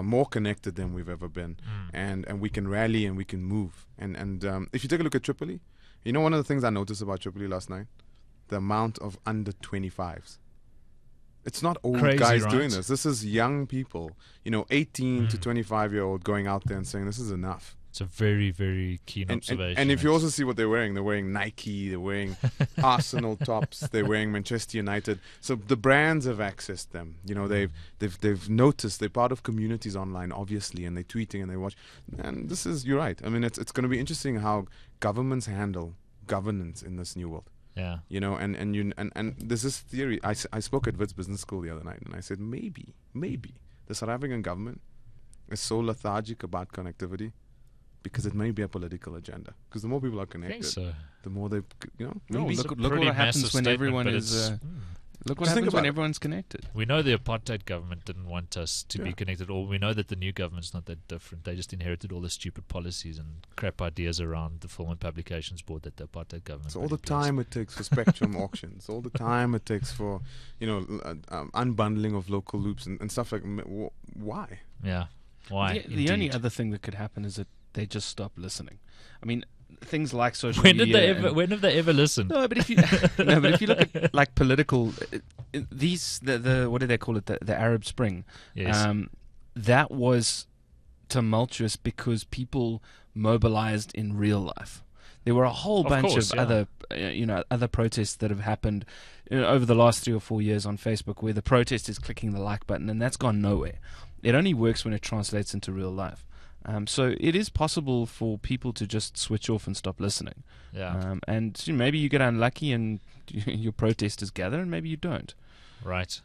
Speaker 3: more connected than we've ever been, and we can rally and we can move. And if you take a look at Tripoli, you know, one of the things I noticed about Tripoli last night, the amount of under 25s. It's not old
Speaker 1: Crazy,
Speaker 3: guys
Speaker 1: right?
Speaker 3: doing this. This is young people, you know, 18 to 25-year-old going out there and saying this is enough.
Speaker 1: It's a very, very keen observation.
Speaker 3: And if you
Speaker 1: It's-
Speaker 3: also see what they're wearing Nike, they're wearing Arsenal tops, they're wearing Manchester United. So the brands have accessed them. You know, they've noticed they're part of communities online, obviously, and they're tweeting and they watch. And this is, you're right. I mean, it's going to be interesting how governments handle governance in this new world.
Speaker 1: Yeah.
Speaker 3: You know, and there's this theory. I spoke at Wits Business School the other night, and I said maybe the South African government is so lethargic about connectivity because it may be a political agenda. Because the more people are
Speaker 1: I think
Speaker 3: connected,
Speaker 1: so.
Speaker 3: the more they, you know,
Speaker 2: No,
Speaker 3: maybe.
Speaker 2: look
Speaker 1: Pretty
Speaker 2: what happens
Speaker 1: massive
Speaker 2: when
Speaker 1: statement,
Speaker 2: everyone
Speaker 1: but
Speaker 2: is.
Speaker 1: it's-
Speaker 2: Look what
Speaker 3: Just think
Speaker 2: happens when
Speaker 3: about it.
Speaker 2: everyone's connected.
Speaker 1: We know the apartheid government didn't want us to be
Speaker 3: Yeah.
Speaker 1: connected, or we know that the new government's not that different. They just inherited all the stupid policies and crap ideas around the Film and Publications Board that the apartheid government.
Speaker 3: So all
Speaker 1: put
Speaker 3: the
Speaker 1: in place.
Speaker 3: time it takes for spectrum auctions, all the time it takes for, you know, unbundling of local loops and stuff like. Why?
Speaker 1: Yeah. Why?
Speaker 2: The only
Speaker 1: Indeed.
Speaker 2: other thing that could happen is that they just stop listening. I mean, things like social
Speaker 1: When did
Speaker 2: media.
Speaker 1: they ever?
Speaker 2: and-
Speaker 1: When have they ever listened?
Speaker 2: No, but if you look at like political, the what do they call it? The Arab Spring.
Speaker 1: Yes.
Speaker 2: That was tumultuous because people mobilized in real life. There were a whole bunch
Speaker 1: course,
Speaker 2: of
Speaker 1: yeah.
Speaker 2: other protests that have happened over the last 3 or 4 years on Facebook, where the protest is clicking the like button, and that's gone nowhere. It only works when it translates into real life. So it is possible for people to just switch off and stop listening.
Speaker 1: Yeah.
Speaker 2: And maybe you get unlucky and your protesters gather, and maybe you don't.
Speaker 1: Right.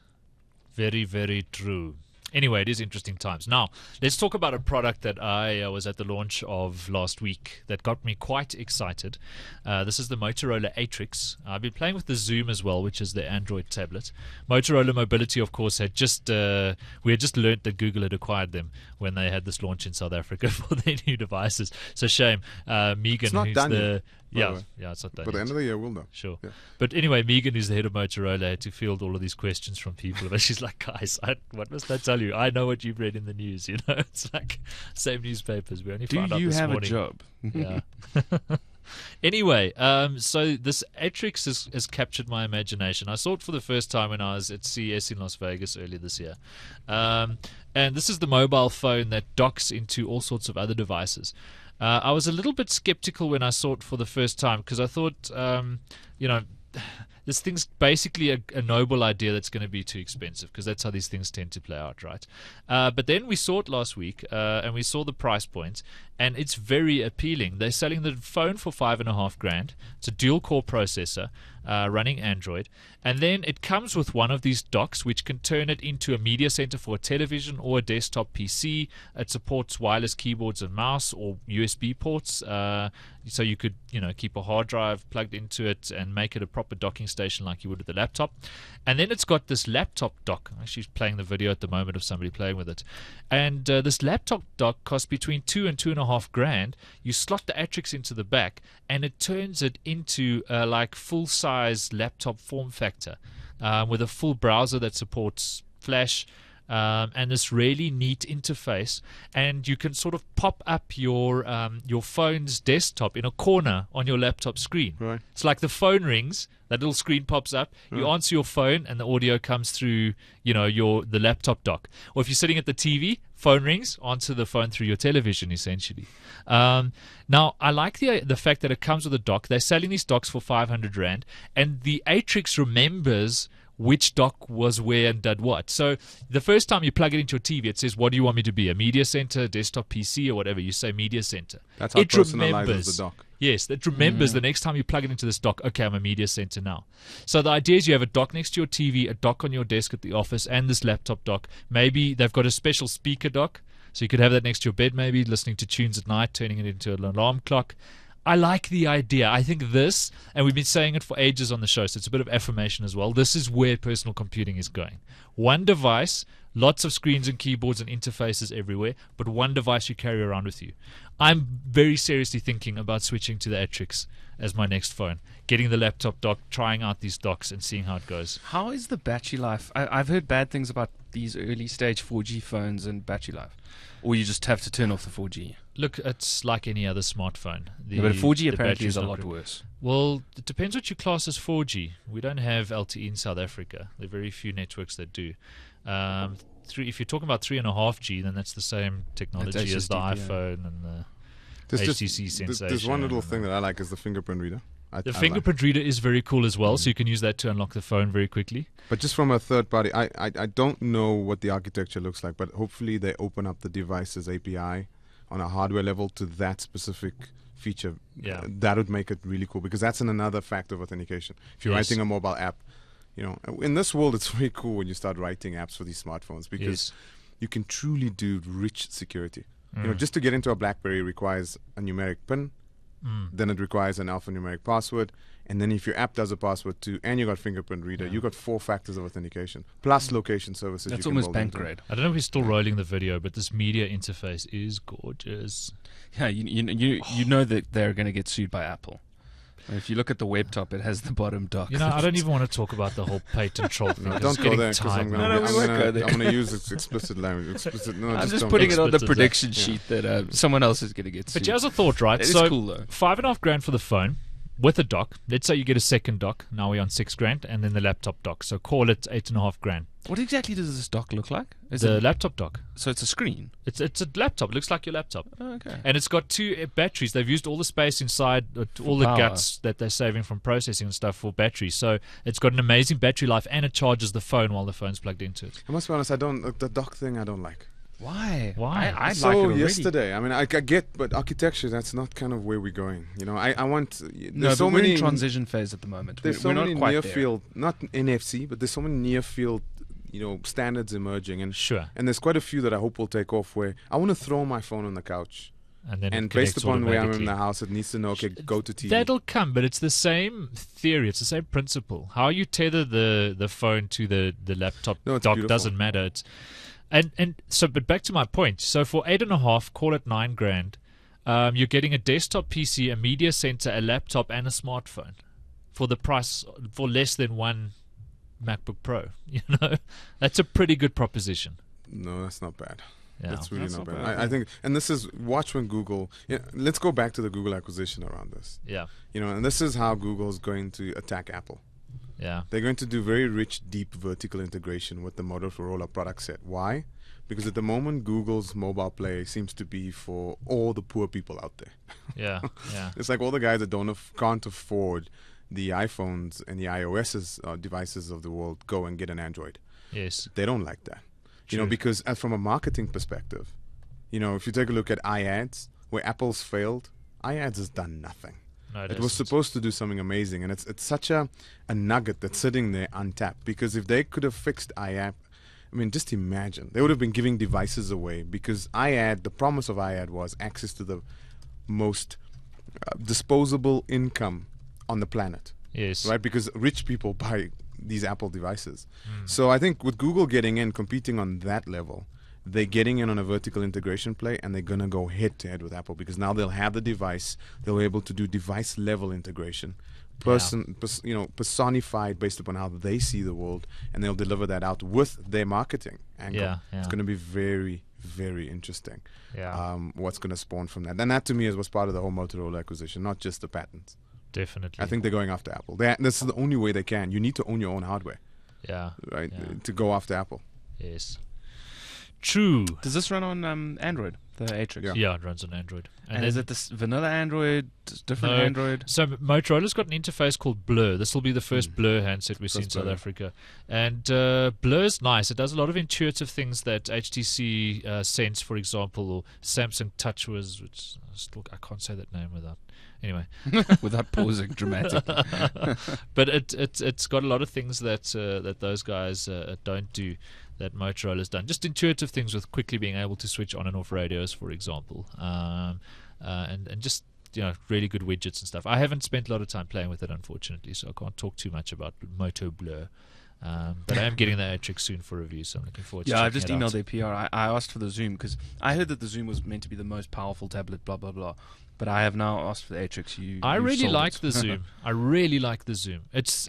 Speaker 1: Very, very true. Anyway, it is interesting times. Now, let's talk about a product that I was at the launch of last week that got me quite excited. This is the Motorola Atrix. I've been playing with the Zoom as well, which is the Android tablet. Motorola Mobility, of course, had we had just learnt that Google had acquired them when they had this launch in South Africa for their new devices. So shame. Megan,
Speaker 3: It's not
Speaker 1: who's
Speaker 3: done
Speaker 1: the...
Speaker 3: yet.
Speaker 1: Yeah, it's not done
Speaker 3: By the
Speaker 1: yet.
Speaker 3: end of the year, we'll know.
Speaker 1: Sure.
Speaker 3: Yeah.
Speaker 1: But anyway, Megan, who's the head of Motorola, had to field all of these questions from people. But she's like, guys, what must I tell you? I know what you've read in the news. It's like same newspapers. We only
Speaker 2: Do
Speaker 1: found out
Speaker 2: you
Speaker 1: this
Speaker 2: have
Speaker 1: morning.
Speaker 2: a job?
Speaker 1: Yeah. Anyway, so this Atrix has captured my imagination. I saw it for the first time when I was at CES in Las Vegas earlier this year. And this is the mobile phone that docks into all sorts of other devices. I was a little bit skeptical when I saw it for the first time because I thought, this thing's basically a noble idea that's going to be too expensive because that's how these things tend to play out, right? But then we saw it last week and we saw the price point, and it's very appealing. They're selling the phone for $5,500. It's a dual-core processor running Android, and then it comes with one of these docks which can turn it into a media center for a television or a desktop PC. It supports wireless keyboards and mouse or USB ports, so you could keep a hard drive plugged into it and make it a proper docking station like you would with a laptop. And then it's got this laptop dock. I'm actually playing the video at the moment of somebody playing with it, and this laptop dock costs between $2,000 and $2,500. You slot the Atrix into the back and it turns it into like full-size laptop form factor with a full browser that supports Flash, and this really neat interface, and you can sort of pop up your phone's desktop in a corner on your laptop screen.
Speaker 3: Right.
Speaker 1: It's like the phone rings, that little screen pops up, you answer your phone, and the audio comes through the laptop dock. Or if you're sitting at the TV, phone rings, answer the phone through your television, essentially. Now, I like the fact that it comes with a dock. They're selling these docks for $500, and the Atrix remembers which dock was where and did what. So the first time you plug it into your TV, it says, what do you want me to be? A media center, desktop PC, or whatever. You say media center.
Speaker 3: That's how it personalizes
Speaker 1: remembers
Speaker 3: the dock.
Speaker 1: Yes, it remembers the next time you plug it into this dock, okay, I'm a media center now. So the idea is you have a dock next to your TV, a dock on your desk at the office, and this laptop dock. Maybe they've got a special speaker dock, so you could have that next to your bed maybe, listening to tunes at night, turning it into an alarm clock. I like the idea. I think this, and we've been saying it for ages on the show, so it's a bit of affirmation as well, this is where personal computing is going. One device, lots of screens and keyboards and interfaces everywhere, but one device you carry around with you. I'm very seriously thinking about switching to the Atrix as my next phone, getting the laptop dock, trying out these docks and seeing how it goes.
Speaker 2: How is the battery life? I've heard bad things about these early stage 4G phones and battery life. Or you just have to turn off the 4G.
Speaker 1: Look, it's like any other smartphone.
Speaker 2: But 4G
Speaker 1: the
Speaker 2: apparently is
Speaker 1: battery's
Speaker 2: a
Speaker 1: not
Speaker 2: lot
Speaker 1: great.
Speaker 2: worse.
Speaker 1: Well, it depends what you class as 4G. We don't have LTE in South Africa. There are very few networks that do. If you're talking about 3.5G, then that's the same technology as the
Speaker 2: HSDP,
Speaker 1: iPhone and the
Speaker 3: There's
Speaker 1: HTC Sensation.
Speaker 3: There's one little thing that I like is the fingerprint reader.
Speaker 1: The fingerprint reader is very cool as well, so you can use that to unlock the phone very quickly.
Speaker 3: But just from a third party, I don't know what the architecture looks like, but hopefully they open up the device's API on a hardware level to that specific feature.
Speaker 1: Yeah.
Speaker 3: That would make it really cool, because that's another factor of authentication. If you're
Speaker 1: Yes.
Speaker 3: writing a mobile app, in this world, it's very cool when you start writing apps for these smartphones, because you can truly do rich security. Just to get into a BlackBerry requires a numeric PIN. Then it requires an alphanumeric password, and then if your app does a password too, and you got fingerprint reader, you got 4 factors of authentication plus location services.
Speaker 2: That's
Speaker 3: you can
Speaker 2: almost
Speaker 3: build
Speaker 2: bank
Speaker 3: into it.
Speaker 2: grade.
Speaker 1: I don't know if we're still rolling the video, but this media interface is gorgeous.
Speaker 2: Yeah, you know that they're going to get sued by Apple. If you look at the web top, it has the bottom dock.
Speaker 1: I don't even want to talk about the whole patent troll thing.
Speaker 3: No,
Speaker 1: It's
Speaker 3: don't go
Speaker 1: getting
Speaker 3: there, because
Speaker 1: tired
Speaker 3: I'm
Speaker 1: now.
Speaker 3: going
Speaker 2: No, we won't go there.
Speaker 3: to use explicit language. No,
Speaker 2: I'm just
Speaker 3: don't.
Speaker 2: putting it on the
Speaker 1: Explicit,
Speaker 2: prediction sheet that someone else is going to get sued.
Speaker 1: But here's a thought, right?
Speaker 2: It is
Speaker 1: So
Speaker 2: cool though.
Speaker 1: $5,500 for the phone with a dock. Let's say you get a second dock. Now we're on $6,000, and then the laptop dock. So call it $8,500.
Speaker 2: What exactly does this dock look like? Is
Speaker 1: The
Speaker 2: it,
Speaker 1: laptop dock.
Speaker 2: so it's a screen.
Speaker 1: It's a laptop. It looks like your laptop.
Speaker 2: Oh, okay.
Speaker 1: And it's got 2 batteries. They've used all the space inside, all the
Speaker 2: power.
Speaker 1: guts that they're saving from processing and stuff for batteries. So it's got an amazing battery life, and it charges the phone while the phone's plugged into it.
Speaker 3: I must be honest. I don't the dock thing. I don't like.
Speaker 2: Why?
Speaker 1: Why?
Speaker 2: I
Speaker 3: So
Speaker 2: like it already.
Speaker 3: yesterday, I mean, I get, but architecture, that's not kind of where we're going. You know, I want. There's
Speaker 2: No,
Speaker 3: so
Speaker 2: but we're
Speaker 3: many
Speaker 2: in transition phase at the moment.
Speaker 3: There's so
Speaker 2: we're
Speaker 3: many
Speaker 2: not quite
Speaker 3: near
Speaker 2: there.
Speaker 3: field, not NFC, but there's so many near field, standards emerging, and
Speaker 1: Sure.
Speaker 3: there's quite a few that I hope will take off. Where I want to throw my phone on the couch,
Speaker 1: And then
Speaker 3: and
Speaker 1: it
Speaker 3: based
Speaker 1: connects
Speaker 3: upon where I'm in
Speaker 1: automatically.
Speaker 3: the house, it needs to know. Okay, go to TV.
Speaker 1: That'll come, but it's the same theory. It's the same principle. How you tether the phone to the laptop
Speaker 3: No, it's
Speaker 1: dock
Speaker 3: beautiful.
Speaker 1: doesn't matter. It's but back to my point. So for 8.5, call it $9,000. You're getting a desktop PC, a media center, a laptop, and a smartphone for the price for less than one MacBook Pro. That's a pretty good proposition.
Speaker 3: No, that's not bad.
Speaker 1: Yeah.
Speaker 3: That's really
Speaker 2: That's
Speaker 3: not
Speaker 2: not
Speaker 3: bad.
Speaker 2: bad.
Speaker 3: I think, and this is watch when Google. Yeah, let's go back to the Google acquisition around this.
Speaker 1: Yeah.
Speaker 3: And this is how Google's going to attack Apple.
Speaker 1: Yeah.
Speaker 3: They're going to do very rich, deep vertical integration with the Motorola product set. Why? Because at the moment, Google's mobile play seems to be for all the poor people out there.
Speaker 1: Yeah. Yeah.
Speaker 3: It's like all the guys that can't afford the iPhones and the iOS devices of the world go and get an Android.
Speaker 1: Yes.
Speaker 3: They don't like that.
Speaker 1: True.
Speaker 3: Because from a marketing perspective, if you take a look at iAds, where Apple's failed, iAds has done nothing.
Speaker 1: No,
Speaker 3: It was supposed to do something amazing, and it's such a nugget that's sitting there untapped. Because if they could have fixed iAd, I mean, just imagine they would have been giving devices away. Because iAd, the promise of iAd was access to the most disposable income on the planet,
Speaker 1: Yes.
Speaker 3: right? Because rich people buy these Apple devices. So I think with Google getting in, competing on that level, they're getting in on a vertical integration play, and they're going to go head to head with Apple because now they'll have the device. They'll be able to do device level integration, personified based upon how they see the world, and they'll deliver that out with their marketing angle.
Speaker 1: Yeah,
Speaker 3: It's
Speaker 1: yeah.
Speaker 3: going to be very, very interesting.
Speaker 1: Yeah.
Speaker 3: What's going to spawn from that. And that to me was part of the whole Motorola acquisition, not just the patents.
Speaker 1: Definitely.
Speaker 3: I think they're going after Apple. This is the only way they can. You need to own your own hardware,
Speaker 1: Yeah.
Speaker 3: right,
Speaker 1: Yeah.
Speaker 3: to go after Apple.
Speaker 1: Yes. True.
Speaker 2: Does this run on Android, the Atrix?
Speaker 3: Yeah.
Speaker 1: Yeah, it runs on Android.
Speaker 2: And is
Speaker 1: then-
Speaker 2: it this vanilla Android, different
Speaker 1: No.
Speaker 2: Android?
Speaker 1: So Motorola's got an interface called Blur. This will be the first Blur handset we see in
Speaker 3: First
Speaker 1: South
Speaker 3: Blur.
Speaker 1: Africa. And Blur's nice. It does a lot of intuitive things that HTC Sense, for example, or Samsung Touch was, which I can't say that name without. Anyway,
Speaker 2: Without pausing dramatically.
Speaker 1: but it's got a lot of things that those guys don't do that Motorola's done. Just intuitive things with quickly being able to switch on and off radios, for example, and just really good widgets and stuff. I haven't spent a lot of time playing with it, unfortunately, so I can't talk too much about Moto Blur. But I am getting the Atrix soon for review, so I'm looking forward to
Speaker 2: Yeah, I've
Speaker 1: checking
Speaker 2: just
Speaker 1: it out.
Speaker 2: emailed their PR. I asked for the Zoom because I heard that the Zoom was meant to be the most powerful tablet, blah, blah, blah. But I have now asked for the Atrix.
Speaker 1: I
Speaker 2: you
Speaker 1: really
Speaker 2: sold
Speaker 1: like
Speaker 2: it.
Speaker 1: the Zoom. I really like the Zoom.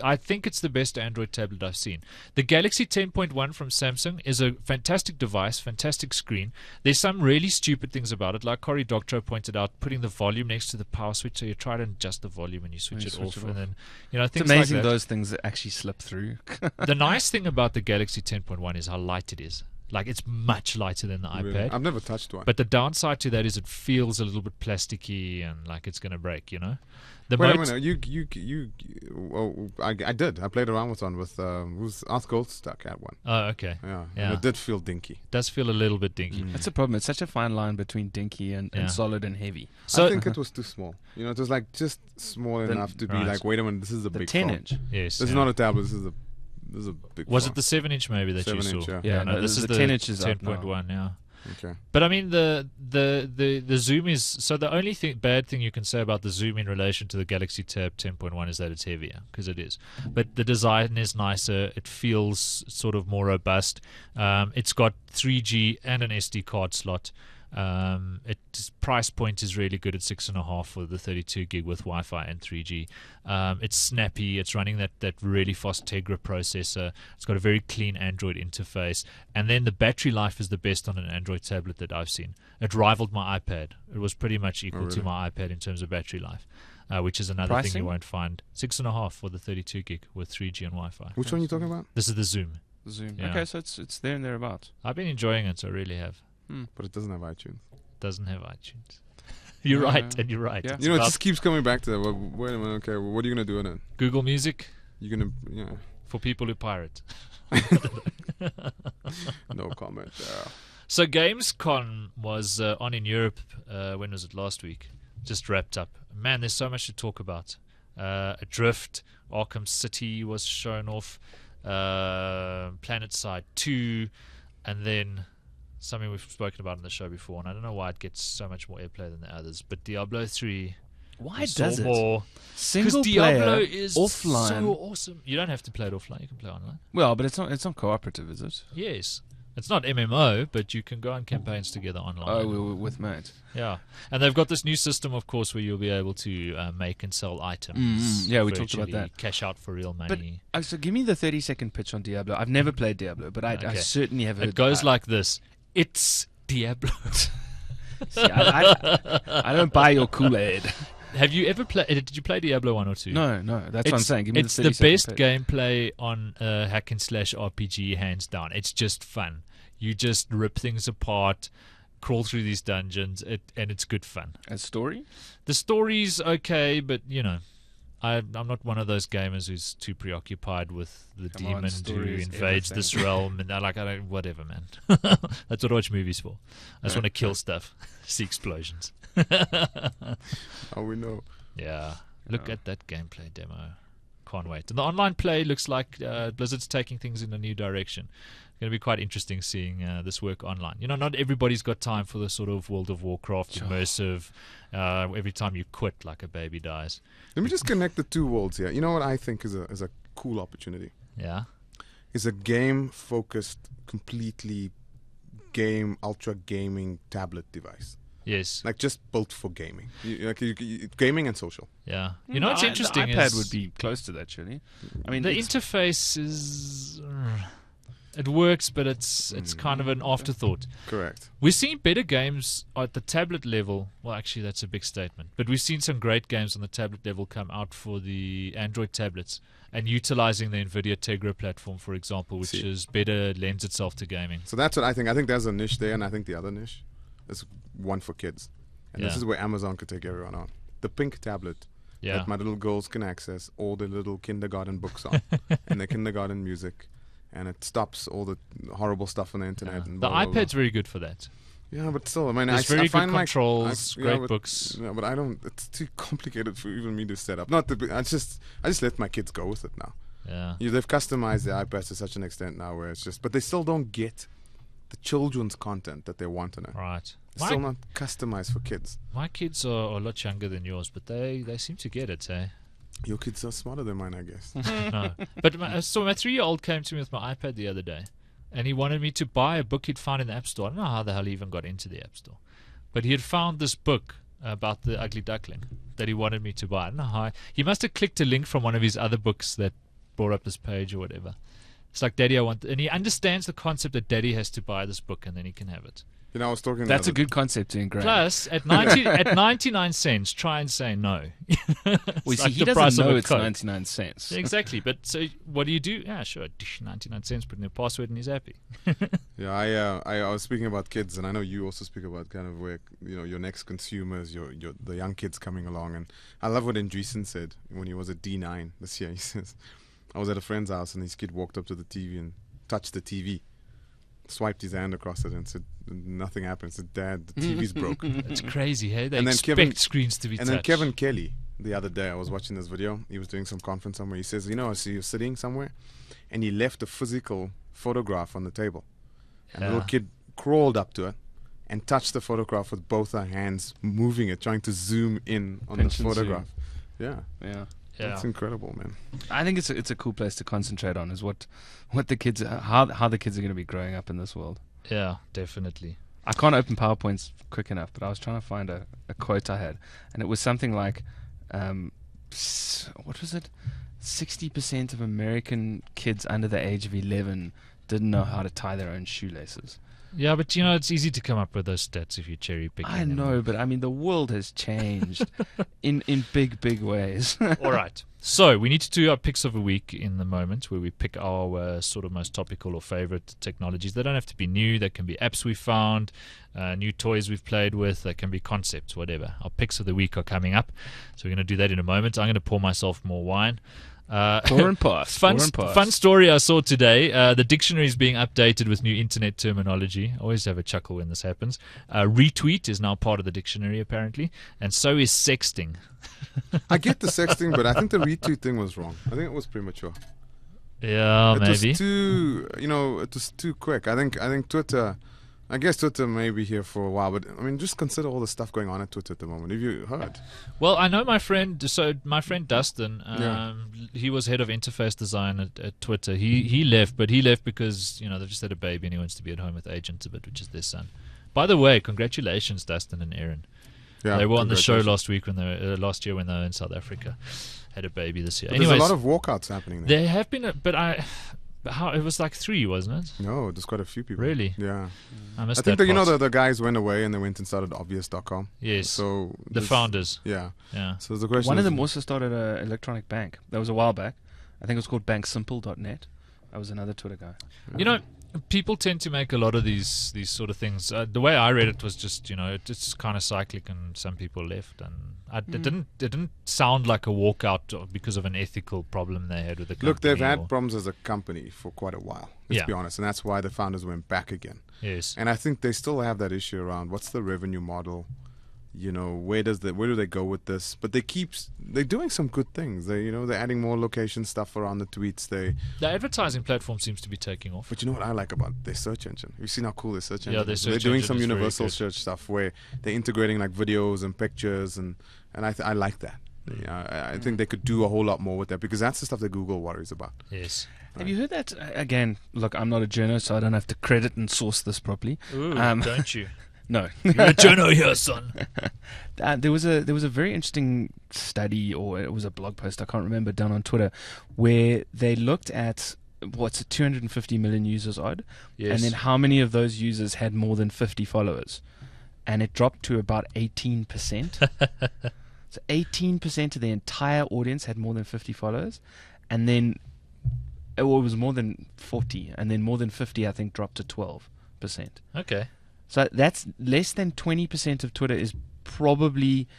Speaker 1: I think it's the best Android tablet I've seen. The Galaxy 10.1 from Samsung is a fantastic device, fantastic screen. There's some really stupid things about it, like Cory Doctorow pointed out, putting the volume next to the power switch, so you try to adjust the volume and you switch it off, and then
Speaker 2: It's
Speaker 1: things
Speaker 2: amazing
Speaker 1: like that.
Speaker 2: those things that actually slip through.
Speaker 1: The nice thing about the Galaxy 10.1 is how light it is. Like, it's much lighter than the
Speaker 3: Really.
Speaker 1: iPad.
Speaker 3: I've never touched one.
Speaker 1: But the downside to that is it feels a little bit plasticky and like it's going to break, The
Speaker 3: Wait a
Speaker 1: Moto-
Speaker 3: minute, I did. I played around with one with who's Arth Goldstuck had one.
Speaker 1: Oh, okay.
Speaker 3: Yeah,
Speaker 1: Yeah.
Speaker 3: and it did feel dinky.
Speaker 1: Does feel a little bit dinky.
Speaker 2: That's a problem. It's such a fine line between dinky and
Speaker 1: Yeah.
Speaker 2: solid and heavy.
Speaker 1: So
Speaker 3: I think it was too small. It was like just small
Speaker 2: The-
Speaker 3: enough to be
Speaker 1: right.
Speaker 3: like, wait a minute, this is a
Speaker 2: The
Speaker 3: big
Speaker 2: 10
Speaker 3: phone.
Speaker 2: inch.
Speaker 1: yes.
Speaker 3: This is not a tablet. This is a big.
Speaker 1: Was
Speaker 3: phone.
Speaker 1: it the 7-inch maybe that
Speaker 3: 7-inch,
Speaker 1: you saw?
Speaker 3: yeah.
Speaker 2: Yeah,
Speaker 1: no,
Speaker 2: no,
Speaker 1: this
Speaker 2: the
Speaker 1: is the
Speaker 2: 10 inch is up
Speaker 1: 10.1, yeah.
Speaker 3: Okay.
Speaker 1: But I mean, the Zoom is so the only bad thing you can say about the Zoom in relation to the Galaxy Tab 10.1 is that it's heavier, because it is. But the design is nicer. It feels sort of more robust. It's got 3G and an SD card slot. Its price point is really good at $6.5 for the 32 gig with Wi-Fi and 3G. It's snappy. It's running that really fast Tegra processor. It's got a very clean Android interface, and then the battery life is the best on an Android tablet that I've seen. It rivaled my iPad. It was pretty much equal to
Speaker 3: really?
Speaker 1: my iPad in terms of battery life, which is another thing
Speaker 2: Pricing?
Speaker 1: you won't find. $6.5 for the 32 gig with 3G and Wi-Fi.
Speaker 3: Which one are you talking about?
Speaker 1: This is the Zoom.
Speaker 2: Zoom.
Speaker 1: Yeah.
Speaker 2: Okay, so it's there and thereabouts.
Speaker 1: I've been enjoying it, so I really have.
Speaker 3: But it doesn't have iTunes.
Speaker 1: Doesn't have iTunes. You're
Speaker 2: No,
Speaker 1: right,
Speaker 2: no.
Speaker 1: and you're right.
Speaker 2: Yeah.
Speaker 1: It's
Speaker 3: You know, it
Speaker 1: about
Speaker 3: just keeps coming back to that. Well, wait a minute. Okay, well, what are you gonna do in it?
Speaker 1: Google Music
Speaker 3: You're gonna,
Speaker 1: for people who pirate.
Speaker 3: no comment.
Speaker 1: So Gamescom was on in Europe. When was it? Last week. Just wrapped up. Man, there's so much to talk about. Adrift, Arkham City was shown off. Planet Side 2, and then something we've spoken about in the show before, and I don't know why it gets so much more airplay than the others, but Diablo 3.
Speaker 2: Why
Speaker 1: we saw
Speaker 2: does it?
Speaker 1: more.
Speaker 2: Single
Speaker 1: Diablo
Speaker 2: player
Speaker 1: is
Speaker 2: offline.
Speaker 1: so awesome. You don't have to play it offline. You can play online.
Speaker 2: Well, but it's not cooperative, is it?
Speaker 1: Yes. It's not MMO, but you can go on campaigns together online.
Speaker 2: Oh, we're with mates.
Speaker 1: Yeah. And they've got this new system, of course, where you'll be able to make and sell items.
Speaker 2: Yeah, we talked about
Speaker 1: virtually,
Speaker 2: that.
Speaker 1: Cash out for real
Speaker 2: But
Speaker 1: money.
Speaker 2: so give me the 30-second pitch on Diablo. I've never played Diablo, but I
Speaker 1: Okay.
Speaker 2: certainly have heard.
Speaker 1: It goes like this. It's Diablo.
Speaker 2: See, I don't buy your Kool-Aid.
Speaker 1: Have you ever played? Did you play Diablo 1 or 2?
Speaker 2: No, that's what I'm saying. Give me
Speaker 1: It's
Speaker 2: the
Speaker 1: the
Speaker 2: 30-second
Speaker 1: best
Speaker 2: pitch.
Speaker 1: gameplay on a hack and slash RPG, hands down. It's just fun. You just rip things apart, crawl through these dungeons, and it's good fun.
Speaker 2: A story?
Speaker 1: The story's okay, but you know, I'm not one of those gamers who's too preoccupied with the
Speaker 2: Come on,
Speaker 1: demon who
Speaker 2: story is
Speaker 1: invades this
Speaker 2: everything.
Speaker 1: realm, and I don't, whatever, man. That's what I watch movies for. I just want to kill stuff, see explosions.
Speaker 3: Oh, we know.
Speaker 1: Yeah, look
Speaker 2: Yeah.
Speaker 1: at that gameplay demo. Can't wait. And the online play looks like Blizzard's taking things in a new direction. Going to be quite interesting seeing this work online. You know, not everybody's got time for the sort of World of Warcraft
Speaker 2: Sure.
Speaker 1: immersive. Every time you quit, like a baby dies.
Speaker 3: Let me just connect the two worlds here. You know what I think is a cool opportunity?
Speaker 1: Yeah.
Speaker 3: Is a game-focused, completely ultra gaming tablet device.
Speaker 1: Yes.
Speaker 3: Like just built for gaming. Gaming and social.
Speaker 1: Yeah. You know what's interesting
Speaker 2: the iPad
Speaker 1: is
Speaker 2: would be close to that, surely. I mean,
Speaker 1: the
Speaker 2: it's-
Speaker 1: interface is. It works, but it's kind of an afterthought.
Speaker 3: Correct.
Speaker 1: We've seen better games at the tablet level. Well, actually, that's a big statement. But we've seen some great games on the tablet level come out for the Android tablets and utilizing the NVIDIA Tegra platform, for example, which
Speaker 3: See.
Speaker 1: is better lends itself to gaming.
Speaker 3: So that's what I think. I think there's a niche there, and I think the other niche is one for kids. And this
Speaker 1: Yeah.
Speaker 3: is where Amazon could take everyone on. The pink tablet
Speaker 1: Yeah.
Speaker 3: that my little girls can access all the little kindergarten books on and the kindergarten music. And it stops all the horrible stuff on the internet.
Speaker 1: Yeah.
Speaker 3: And
Speaker 1: The
Speaker 3: blah, blah, blah.
Speaker 1: iPad's very good for that.
Speaker 3: Yeah, but still, I mean,
Speaker 1: There's
Speaker 3: I
Speaker 1: very
Speaker 3: find
Speaker 1: good
Speaker 3: my
Speaker 1: controls,
Speaker 3: I-
Speaker 1: great
Speaker 3: but,
Speaker 1: books.
Speaker 3: Yeah, but I don't. It's too complicated for even me to set up. Not to. I just let my kids go with it now.
Speaker 1: Yeah.
Speaker 3: They've customized the iPads to such an extent now where it's just. But they still don't get the children's content that they want in it.
Speaker 1: Right.
Speaker 3: It's still not customized for kids.
Speaker 1: My kids are a lot younger than yours, but they seem to get it, eh?
Speaker 3: Your kids are smarter than mine, I guess.
Speaker 1: No. But my 3-year-old came to me with my iPad the other day, and he wanted me to buy a book he'd found in the App Store. I don't know how the hell he even got into the App Store, but he had found this book about the ugly duckling that he wanted me to buy. I don't know how. He must have clicked a link from one of his other books that brought up this page or whatever. It's like, Daddy, I want... And he understands the concept that Daddy has to buy this book and then he can have it.
Speaker 3: You know, I was talking.
Speaker 2: That's
Speaker 3: the
Speaker 2: a good concept to ingrain.
Speaker 1: Plus, at 99 cents, try and say no.
Speaker 2: well,
Speaker 1: It's
Speaker 2: see,
Speaker 1: like
Speaker 2: he
Speaker 1: the price
Speaker 2: doesn't
Speaker 1: of
Speaker 2: know
Speaker 1: a
Speaker 2: it's
Speaker 1: Coke.
Speaker 2: 99 cents.
Speaker 1: Exactly. But so what do you do? Yeah, sure. 99 cents, put in a password and he's happy.
Speaker 3: Yeah, I was speaking about kids, and I know you also speak about kind of where your next consumers, the young kids coming along, and I love what Andreessen said when he was at D9 this year. He says, I was at a friend's house, and his kid walked up to the TV and touched the TV, swiped his hand across it, and said nothing happened. Said, "Dad, the TV's broke."
Speaker 1: It's crazy, hey? They
Speaker 3: And then
Speaker 1: expect
Speaker 3: Kevin-
Speaker 1: screens to be
Speaker 3: And
Speaker 1: touched.
Speaker 3: then Kevin Kelly, the other day, I was watching this video. He was doing some conference somewhere. He says, I see you're sitting somewhere, and he left a physical photograph on the table. And the
Speaker 1: Yeah.
Speaker 3: little kid crawled up to it and touched the photograph with both her hands, moving it, trying to zoom in on
Speaker 2: Pinch
Speaker 3: the
Speaker 2: and zoom.
Speaker 3: photograph. Yeah,
Speaker 2: Yeah.
Speaker 1: Yeah.
Speaker 3: that's incredible, man.
Speaker 2: I think it's a cool place to concentrate on is what the kids how the kids are going to be growing up in this world.
Speaker 1: Yeah, definitely.
Speaker 2: I can't open PowerPoints quick enough, but I was trying to find a quote I had, and it was something like, what was it? 60% of American kids under the age of 11 didn't know how to tie their own shoelaces.
Speaker 1: Yeah, but you know, it's easy to come up with those stats if you cherry picking.
Speaker 2: I
Speaker 1: them.
Speaker 2: know, but I mean, the world has changed in big ways.
Speaker 1: All right. So we need to do our picks of the week in the moment, where we pick our sort of most topical or favorite technologies. They don't have to be new. They can be apps we found, new toys we've played with. They can be concepts, whatever. Our picks of the week are coming up, so we're going to do that in a moment. I'm going to pour myself more wine.
Speaker 2: Pour and pass.
Speaker 1: Fun story I saw today. The dictionary is being updated with new internet terminology. I always have a chuckle when this happens. Retweet is now part of the dictionary, apparently, and so is sexting.
Speaker 3: I get the sexting, but I think the retweet thing was wrong. I think it was premature.
Speaker 1: Yeah,
Speaker 3: It
Speaker 1: maybe.
Speaker 3: was too, it was too quick. I think Twitter. I guess Twitter may be here for a while, but I mean, just consider all the stuff going on at Twitter at the moment. Have you heard?
Speaker 1: Well, I know my friend Dustin,
Speaker 3: Yeah.
Speaker 1: he was head of interface design at Twitter. He left, but he left because, they've just had a baby and he wants to be at home with Agent a bit, which is their son. By the way, congratulations, Dustin and Aaron.
Speaker 3: Yeah,
Speaker 1: They were on the show
Speaker 3: congratulations.
Speaker 1: last year when they were in South Africa. Had a baby this year.
Speaker 3: But
Speaker 1: Anyways,
Speaker 3: there's a lot of walkouts happening there.
Speaker 1: there have been, it was like 3, wasn't it?
Speaker 3: No, there's quite a few people.
Speaker 1: Really?
Speaker 3: Yeah.
Speaker 1: I missed
Speaker 3: I think
Speaker 1: that
Speaker 3: that,
Speaker 1: part.
Speaker 3: the guys went away and they went and started obvious.com.
Speaker 1: Yes.
Speaker 3: So
Speaker 1: The
Speaker 3: there's-
Speaker 1: founders.
Speaker 3: Yeah.
Speaker 1: Yeah.
Speaker 3: So the question
Speaker 2: One of
Speaker 3: is,
Speaker 2: them also started an electronic bank. That was a while back. I think it was called banksimple.net. That was another Twitter guy.
Speaker 1: People tend to make a lot of these sort of things. The way I read it was just, it's kind of cyclic, and some people left, and it didn't sound like a walkout because of an ethical problem they had with the company.
Speaker 3: Look, they've
Speaker 1: or-
Speaker 3: had problems as a company for quite a while. Let's
Speaker 1: Yeah.
Speaker 3: be honest, and that's why the founders went back again.
Speaker 1: Yes.
Speaker 3: And I think they still have that issue around what's the revenue model. Where do they go with this? But they're doing some good things. They're adding more location stuff around the tweets.
Speaker 1: The advertising platform seems to be taking off.
Speaker 3: But you know what I like about their search engine? You've seen how cool their search engine
Speaker 1: their
Speaker 3: is.
Speaker 1: search
Speaker 3: They're doing
Speaker 1: engine
Speaker 3: some
Speaker 1: is very
Speaker 3: universal
Speaker 1: good.
Speaker 3: search stuff where they're integrating like videos and pictures, and I like that. I think they could do a whole lot more with that, because that's the stuff that Google worries about.
Speaker 1: Yes.
Speaker 2: Have you heard that? Again, look, I'm not a journalist, so I don't have to credit and source this properly.
Speaker 1: Ooh, don't you?
Speaker 2: No.
Speaker 1: You're a journo here, son.
Speaker 2: There was a very interesting study, or it was a blog post, I can't remember, done on Twitter, where they looked at 250 million users odd,
Speaker 1: Yes.
Speaker 2: and then how many of those users had more than 50 followers, and it dropped to about 18%. So 18% of the entire audience had more than 50 followers, and then it was more than 40, and then more than 50 I think dropped to 12%.
Speaker 1: Okay.
Speaker 2: So that's less than 20% of Twitter is probably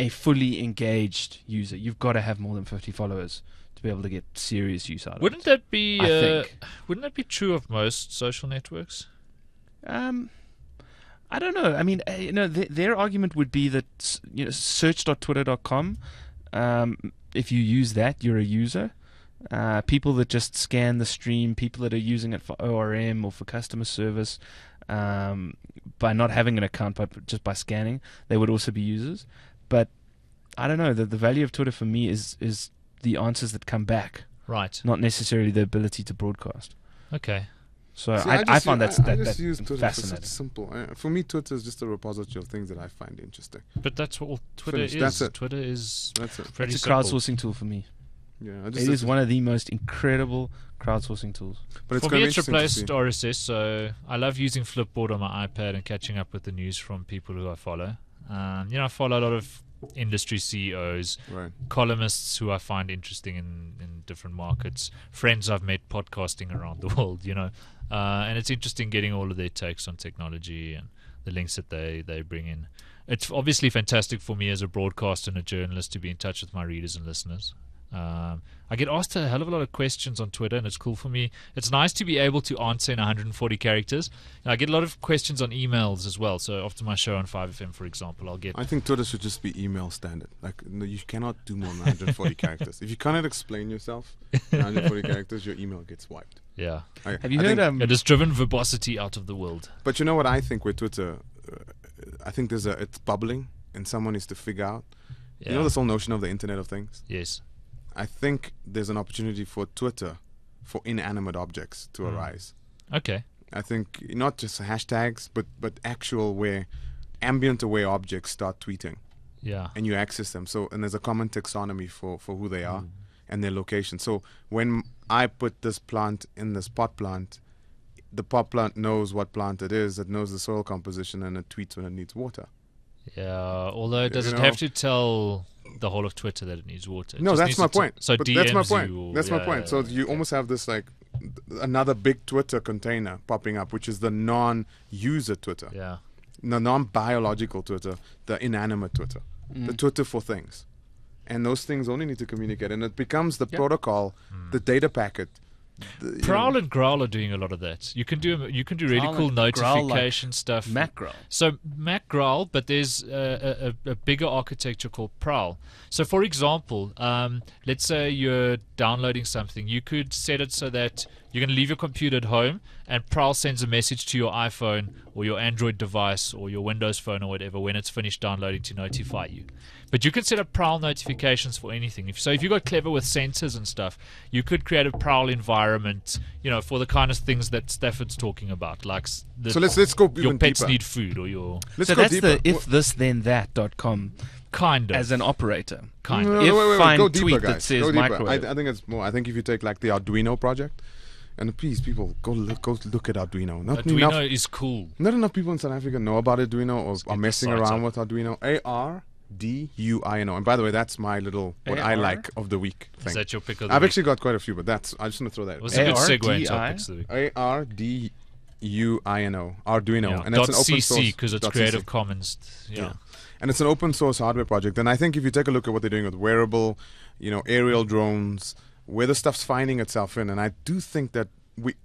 Speaker 2: a fully engaged user. You've got to have more than 50 followers to be able to get serious use out of
Speaker 1: Wouldn't
Speaker 2: it.
Speaker 1: that be?
Speaker 2: I think.
Speaker 1: Wouldn't that be true of most social networks?
Speaker 2: I don't know. I mean, their argument would be that search.twitter.com. If you use that, you're a user. People that just scan the stream, people that are using it for ORM or for customer service, by not having an account, but just by scanning, they would also be users. But I don't know. The value of Twitter for me is the answers that come back,
Speaker 1: Right.
Speaker 2: not necessarily the ability to broadcast.
Speaker 1: Okay.
Speaker 2: So
Speaker 3: See,
Speaker 2: I find
Speaker 3: I
Speaker 2: that's
Speaker 3: use Twitter for
Speaker 2: fascinating.
Speaker 3: such simple. For me, Twitter is just a repository of things that I find interesting.
Speaker 1: But that's what Twitter
Speaker 3: Finished.
Speaker 1: is.
Speaker 3: That's it.
Speaker 1: Twitter is
Speaker 3: That's it.
Speaker 1: pretty
Speaker 2: It's a
Speaker 1: simple.
Speaker 2: crowdsourcing tool for me.
Speaker 3: Yeah,
Speaker 2: It is one of the most incredible crowdsourcing tools.
Speaker 3: But it's
Speaker 1: For
Speaker 3: going
Speaker 1: me,
Speaker 3: to be
Speaker 1: it's
Speaker 3: interesting to see.
Speaker 1: replaced RSS, so I love using Flipboard on my iPad and catching up with the news from people who I follow. I follow a lot of industry CEOs,
Speaker 3: Right.
Speaker 1: columnists who I find interesting in different markets, friends I've met podcasting around the world, and it's interesting getting all of their takes on technology and the links that they bring in. It's obviously fantastic for me as a broadcaster and a journalist to be in touch with my readers and listeners. I get asked a hell of a lot of questions on Twitter, and it's cool for me. It's nice to be able to answer in 140 characters. I get a lot of questions on emails as well. So after my show on 5FM, for example, I'll get...
Speaker 3: I think Twitter should just be email standard. Like, no, you cannot do more than 140 characters. If you cannot explain yourself in 140 characters, your email gets wiped.
Speaker 1: Yeah.
Speaker 2: Have you
Speaker 3: I
Speaker 2: heard?
Speaker 3: think-
Speaker 1: It has driven verbosity out of the world.
Speaker 3: But you know what I think with Twitter? I think it's bubbling, and someone needs to figure out.
Speaker 1: Yeah.
Speaker 3: You know this whole notion of the Internet of Things?
Speaker 1: Yes.
Speaker 3: I think there's an opportunity for Twitter for inanimate objects to arise.
Speaker 1: Okay.
Speaker 3: I think not just hashtags, but actual where ambient aware objects start tweeting
Speaker 1: Yeah.
Speaker 3: and you access them. So and there's a common taxonomy for who they are and their location. So when I put this plant in this pot plant, the pot plant knows what plant it is, it knows the soil composition, and it tweets when it needs water.
Speaker 1: Yeah, although it doesn't
Speaker 3: know-
Speaker 1: have to tell the whole of Twitter that it needs water. It
Speaker 3: No,
Speaker 1: just
Speaker 3: that's
Speaker 1: needs
Speaker 3: my
Speaker 1: to
Speaker 3: point.
Speaker 1: So
Speaker 3: But
Speaker 1: DMs
Speaker 3: that's my point.
Speaker 1: you or-
Speaker 3: That's my
Speaker 1: yeah,
Speaker 3: point.
Speaker 1: yeah,
Speaker 3: So
Speaker 1: yeah,
Speaker 3: you
Speaker 1: okay.
Speaker 3: almost have this like another big Twitter container popping up, which is the non-user Twitter,
Speaker 1: Yeah.
Speaker 3: the non-biological Twitter, the inanimate Twitter, the Twitter for things. And those things only need to communicate, and it becomes the protocol, the data packet. the- you
Speaker 1: Prowl
Speaker 3: know-
Speaker 1: and Growl are doing a lot of that. You can do really
Speaker 2: Prowl
Speaker 1: cool
Speaker 2: and Growl, like
Speaker 1: notification stuff.
Speaker 2: Macro.
Speaker 1: So Mac Growl, but there's a bigger architecture called Prowl. So for example, let's say you're downloading something. You could set it so that you're going to leave your computer at home, and Prowl sends a message to your iPhone or your Android device or your Windows phone or whatever when it's finished downloading to notify you. But you can set up Prowl notifications for anything. If you got clever with sensors and stuff, you could create a Prowl environment, for the kind of things that Stafford's talking about, like
Speaker 3: So let's go
Speaker 1: your
Speaker 3: even
Speaker 1: pets
Speaker 3: deeper.
Speaker 1: need food or your
Speaker 3: Let's
Speaker 2: So
Speaker 3: go
Speaker 2: that's
Speaker 3: deeper.
Speaker 2: the ifthisthenThat.com
Speaker 1: kind of
Speaker 2: as an operator.
Speaker 1: kind
Speaker 3: No,
Speaker 1: of.
Speaker 2: If
Speaker 3: wait,
Speaker 2: find
Speaker 3: go deeper,
Speaker 2: tweet that
Speaker 3: guys.
Speaker 2: says
Speaker 3: Go deeper.
Speaker 2: microwave.
Speaker 3: I think it's more. I think if you take like the Arduino project, and please, people, go look at Arduino. Not enough,
Speaker 1: Arduino is cool.
Speaker 3: not enough people in South Africa know about Arduino or are
Speaker 1: the
Speaker 3: messing
Speaker 1: site
Speaker 3: around
Speaker 1: up.
Speaker 3: with Arduino. ARDUINO. And by the way, that's my little what I
Speaker 2: AR?
Speaker 3: like of the week
Speaker 1: Is
Speaker 3: thing.
Speaker 1: that your pick of the
Speaker 3: I've
Speaker 1: week?
Speaker 3: actually got quite a few, but I just want to throw that.
Speaker 1: It was a good segue into
Speaker 2: ARDI?
Speaker 1: our picks of the week.
Speaker 3: ARDUINO. Arduino.
Speaker 1: Yeah.
Speaker 3: And that's an open
Speaker 1: .cc
Speaker 3: source.
Speaker 1: because it's
Speaker 3: .cc.
Speaker 1: Creative Commons. Yeah.
Speaker 3: And it's an open source hardware project. And I think if you take a look at what they're doing with wearable, aerial drones, where the stuff's finding itself in, and I do think that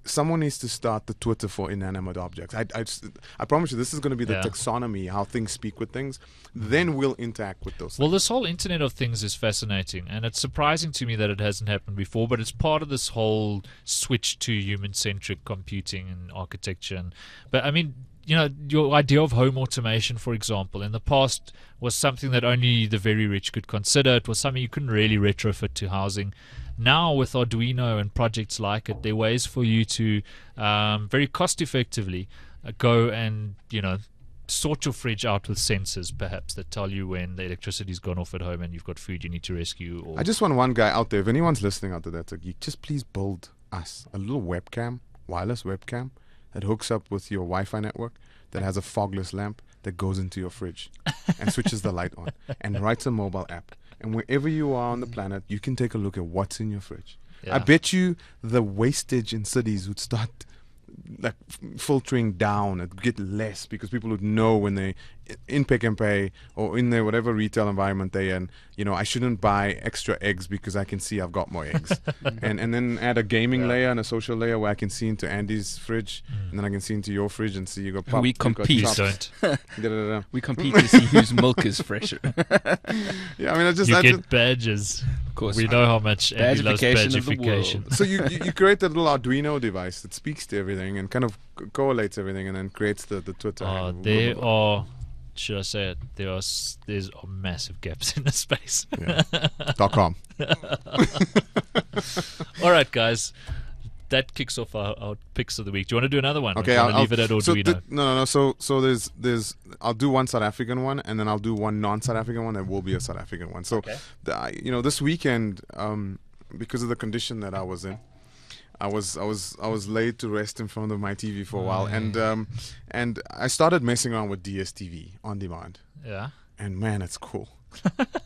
Speaker 3: someone needs to start the Twitter for inanimate objects. I promise you, this is going to be the
Speaker 1: Yeah.
Speaker 3: taxonomy, how things speak with things. Then we'll interact with those
Speaker 1: Well,
Speaker 3: things.
Speaker 1: this whole Internet of Things is fascinating, and it's surprising to me that it hasn't happened before, but it's part of this whole switch to human-centric computing and architecture. But, I mean, your idea of home automation, for example, in the past was something that only the very rich could consider. It was something you couldn't really retrofit to housing. Now, with Arduino and projects like it, there are ways for you to very cost-effectively go and, sort your fridge out with sensors, perhaps, that tell you when the electricity's gone off at home and you've got food you need to rescue. Or
Speaker 3: I just want one guy out there, if anyone's listening out there, that's like, you just please build us a little webcam, wireless webcam, that hooks up with your Wi-Fi network, that has a fogless lamp that goes into your fridge and switches the light on and writes a mobile app. And wherever you are on the planet, you can take a look at what's in your fridge.
Speaker 1: Yeah.
Speaker 3: I bet you the wastage in cities would start like filtering down. It'd get less because people would know when they in Pick and Pay or in their whatever retail environment they're in, I shouldn't buy extra eggs because I can see I've got more eggs. and then add a gaming layer and a social layer where I can see into Andy's fridge and then I can see into your fridge and see you got pop.
Speaker 2: We
Speaker 3: you got
Speaker 2: compete.
Speaker 3: chops.
Speaker 1: don't.
Speaker 3: Da-da-da-da.
Speaker 2: We compete to see whose milk is fresher.
Speaker 3: Yeah, I mean,
Speaker 1: You get badges.
Speaker 2: Of course.
Speaker 1: We know how much Andy loves
Speaker 2: Badgification of the
Speaker 1: badgification.
Speaker 2: world.
Speaker 3: So you create that little Arduino device that speaks to everything and kind of correlates everything and then creates the Twitter.
Speaker 1: Oh,
Speaker 3: handle.
Speaker 1: there are, should I say it? There's massive gaps in the space.
Speaker 3: Yeah. .com.
Speaker 1: All right, guys. That kicks off our picks of the week. Do you want to do another one?
Speaker 3: Okay,
Speaker 1: Or do you want to leave it at
Speaker 3: so
Speaker 1: Arduino?
Speaker 3: no. So there's I'll do one South African one, and then I'll do one non-South African one that will be a South African one. So, this weekend, because of the condition that I was in, I was laid to rest in front of my TV for a while, and I started messing around with DSTV on demand,
Speaker 1: Yeah.
Speaker 3: and man, it's cool.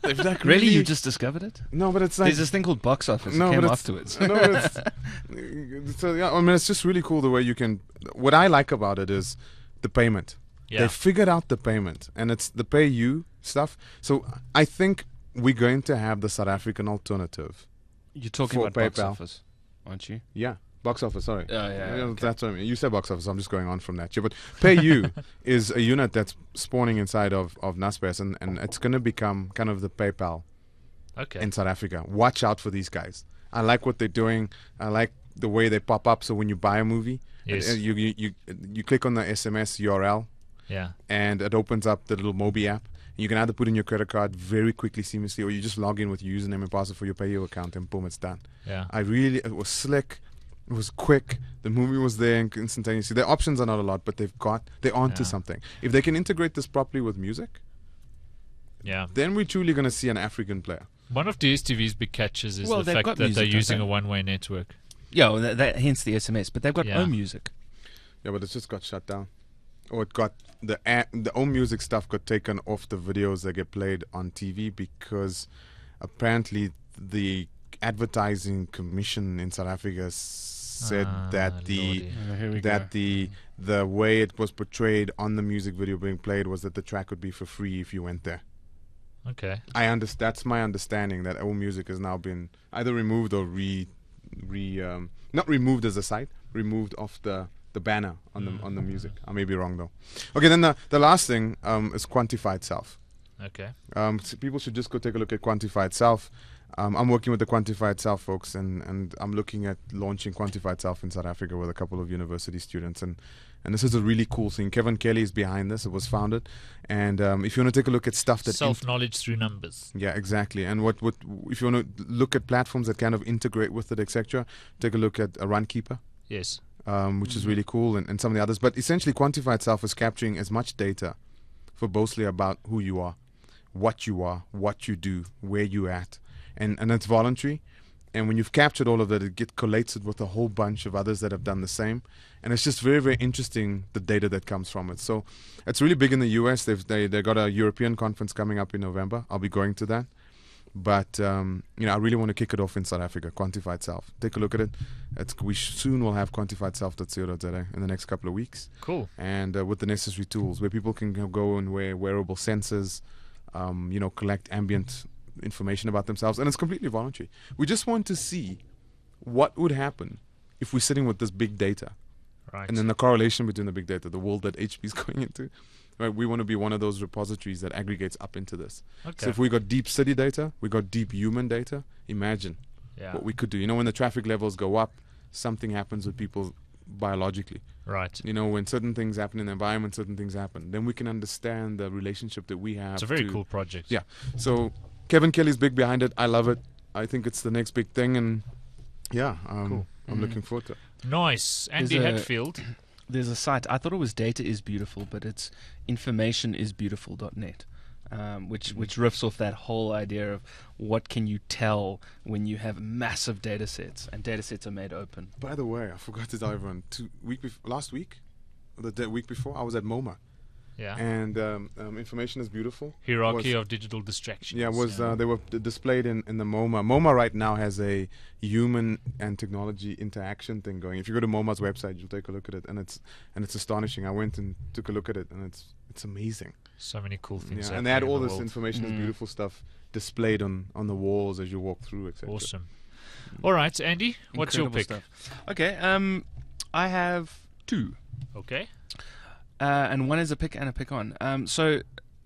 Speaker 3: They've like
Speaker 2: Really? You just discovered it?
Speaker 3: no, but it's like
Speaker 2: There's this thing called Box Office.
Speaker 3: No,
Speaker 2: it came
Speaker 3: but it's-
Speaker 2: afterwards.
Speaker 3: no, it's so yeah. I mean, it's just really cool the way you can. What I like about it is the payment.
Speaker 1: Yeah.
Speaker 3: They figured out the payment, and it's the pay you stuff. So I think we're going to have the South African alternative.
Speaker 2: You're talking
Speaker 3: For
Speaker 2: about Box
Speaker 3: PayPal.
Speaker 2: Office, aren't you?
Speaker 3: Yeah, box office. Sorry.
Speaker 2: yeah, okay.
Speaker 3: That's what I mean. You said box office. I'm just going on from that. Yeah, but PayU is a unit that's spawning inside of Naspers, and it's going to become kind of the PayPal
Speaker 1: Okay.
Speaker 3: in South Africa. Watch out for these guys. I like what they're doing. I like the way they pop up. So when you buy a movie,
Speaker 1: Yes.
Speaker 3: you click on the SMS URL,
Speaker 1: Yeah.
Speaker 3: and it opens up the little Mobi app. You can either put in your credit card very quickly, seamlessly, or you just log in with your username and password for your PayU account, and boom, it's done.
Speaker 1: Yeah.
Speaker 3: It was slick. It was quick. The movie was there instantaneously. Their options are not a lot, but they're onto
Speaker 1: Yeah.
Speaker 3: something. If they can integrate this properly with music,
Speaker 1: Yeah.
Speaker 3: then we're truly going to see an African player.
Speaker 1: One of DSTV's big catches is
Speaker 2: Well,
Speaker 1: the
Speaker 2: they've
Speaker 1: fact
Speaker 2: got
Speaker 1: that
Speaker 2: music,
Speaker 1: they're
Speaker 2: don't
Speaker 1: using
Speaker 2: they?
Speaker 1: a one-way network.
Speaker 2: Yeah, well, hence the SMS. But they've got
Speaker 1: Yeah.
Speaker 2: own music.
Speaker 3: Yeah, but it just got shut down. Or it got the own music stuff got taken off the videos that get played on TV because apparently the advertising commission in South Africa said that the way it was portrayed on the music video being played was that the track would be for free if you went there.
Speaker 1: Okay.
Speaker 3: That's my understanding, that all music has now been either removed or not removed as a site, removed off the banner on the music. I may be wrong though. Okay, then the last thing is Quantified Self.
Speaker 1: Okay.
Speaker 3: So people should just go take a look at Quantified Self. I'm working with the Quantified Self folks, and I'm looking at launching Quantified Self in South Africa with a couple of university students, and this is a really cool thing. Kevin Kelly is behind this. It was founded, and if you want to take a look at stuff that
Speaker 1: self-knowledge through numbers.
Speaker 3: Yeah, exactly. And what if you want to look at platforms that kind of integrate with it, etc., take a look at Runkeeper.
Speaker 1: Yes.
Speaker 3: Which is really cool, and some of the others. But essentially, Quantified Self is capturing as much data for Bosley about who you are, what you do, where you're at. And it's voluntary. And when you've captured all of that, it collates it with a whole bunch of others that have done the same. And it's just very, very interesting, the data that comes from it. So it's really big in the US. They got a European conference coming up in November. I'll be going to that. But I really want to kick it off in South Africa. Quantified Self. Take a look at it. We soon will have quantifiedself.co.za in the next couple of weeks.
Speaker 1: Cool.
Speaker 3: And with the necessary tools where people can go and wear wearable sensors, collect ambient information about themselves, and it's completely voluntary. We just want to see what would happen if we're sitting with this big data,
Speaker 1: right?
Speaker 3: And then the correlation between the big data, the world that HP is going into. Right, we want to be one of those repositories that aggregates up into this.
Speaker 1: Okay.
Speaker 3: So if we got deep city data, we got deep human data. Imagine what we could do. When the traffic levels go up, something happens with people biologically.
Speaker 1: Right.
Speaker 3: When certain things happen in the environment, certain things happen. Then we can understand the relationship that we have.
Speaker 1: It's a very cool project.
Speaker 3: Yeah. So Kevin Kelly's big behind it. I love it. I think it's the next big thing, and cool. I'm looking forward to it.
Speaker 1: Nice. Andy Hatfield.
Speaker 2: There's a site, I thought it was Data is Beautiful, but it's informationisbeautiful.net, which riffs off that whole idea of what can you tell when you have massive data sets, and data sets are made open.
Speaker 3: By the way, I forgot to tell everyone, last week, or the week before, I was at MoMA.
Speaker 1: Yeah.
Speaker 3: And Information is Beautiful.
Speaker 1: Hierarchy of Digital Distractions.
Speaker 3: Yeah, they were displayed in the MoMA. MoMA right now has a human and technology interaction thing going. If you go to MoMA's website, you'll take a look at it, and it's astonishing. I went and took a look at it, and it's amazing.
Speaker 1: So many cool things.
Speaker 3: Yeah, and they had all this Information is Beautiful stuff displayed on the walls as you walk through, etc.
Speaker 1: Awesome. All right, Andy, what's your pick?
Speaker 2: Stuff. Okay, I have two.
Speaker 1: Okay.
Speaker 2: And one is a pick and a pick on. So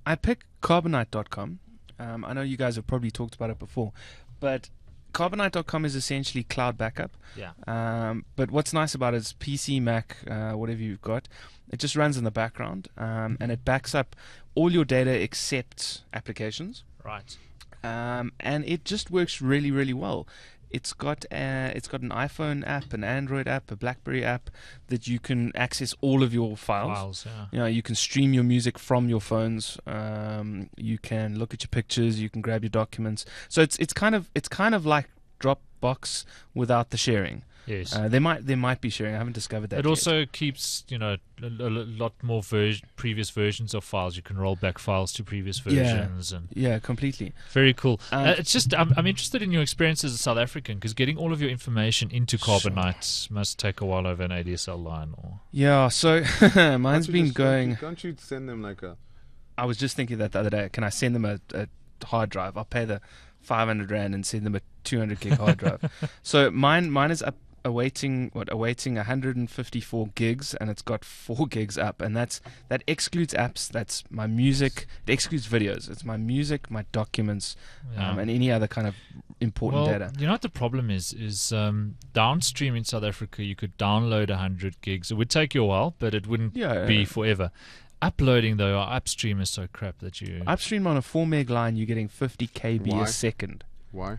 Speaker 2: I pick Carbonite.com. I know you guys have probably talked about it before, but Carbonite.com is essentially cloud backup.
Speaker 1: Yeah.
Speaker 2: But what's nice about it is PC, Mac, whatever you've got, it just runs in the background, and it backs up all your data except applications.
Speaker 1: Right.
Speaker 2: And it just works really, really well. It's got an iPhone app, an Android app, a BlackBerry app that you can access all of your files.
Speaker 1: Yeah.
Speaker 2: You can stream your music from your phones. You can look at your pictures. You can grab your documents. So it's kind of like Dropbox without the sharing.
Speaker 1: Yes.
Speaker 2: They might be sharing. I haven't discovered that.
Speaker 1: It also keeps a lot more previous versions of files. You can roll back files to previous versions.
Speaker 2: Yeah, completely.
Speaker 1: Very cool. It's just I'm interested in your experience as a South African, because getting all of your information into Carbonite must take a while over an ADSL line.
Speaker 2: Yeah, so mine's been going.
Speaker 3: Can't you send them like a?
Speaker 2: I was just thinking that the other day. Can I send them a hard drive? I'll pay the 500 Rand and send them a 200 gig hard drive. So mine is awaiting 154 gigs, and it's got 4 gigs up, and that excludes apps. That's my music. It excludes videos. It's my music, my documents, and any other kind of important data.
Speaker 1: You know what the problem is downstream in South Africa, you could download 100 gigs. It would take you a while, but it wouldn't be forever. Uploading, though, our upstream is so crap that you...
Speaker 2: Upstream on a 4 meg line, you're getting 50 KB a second.
Speaker 3: Why?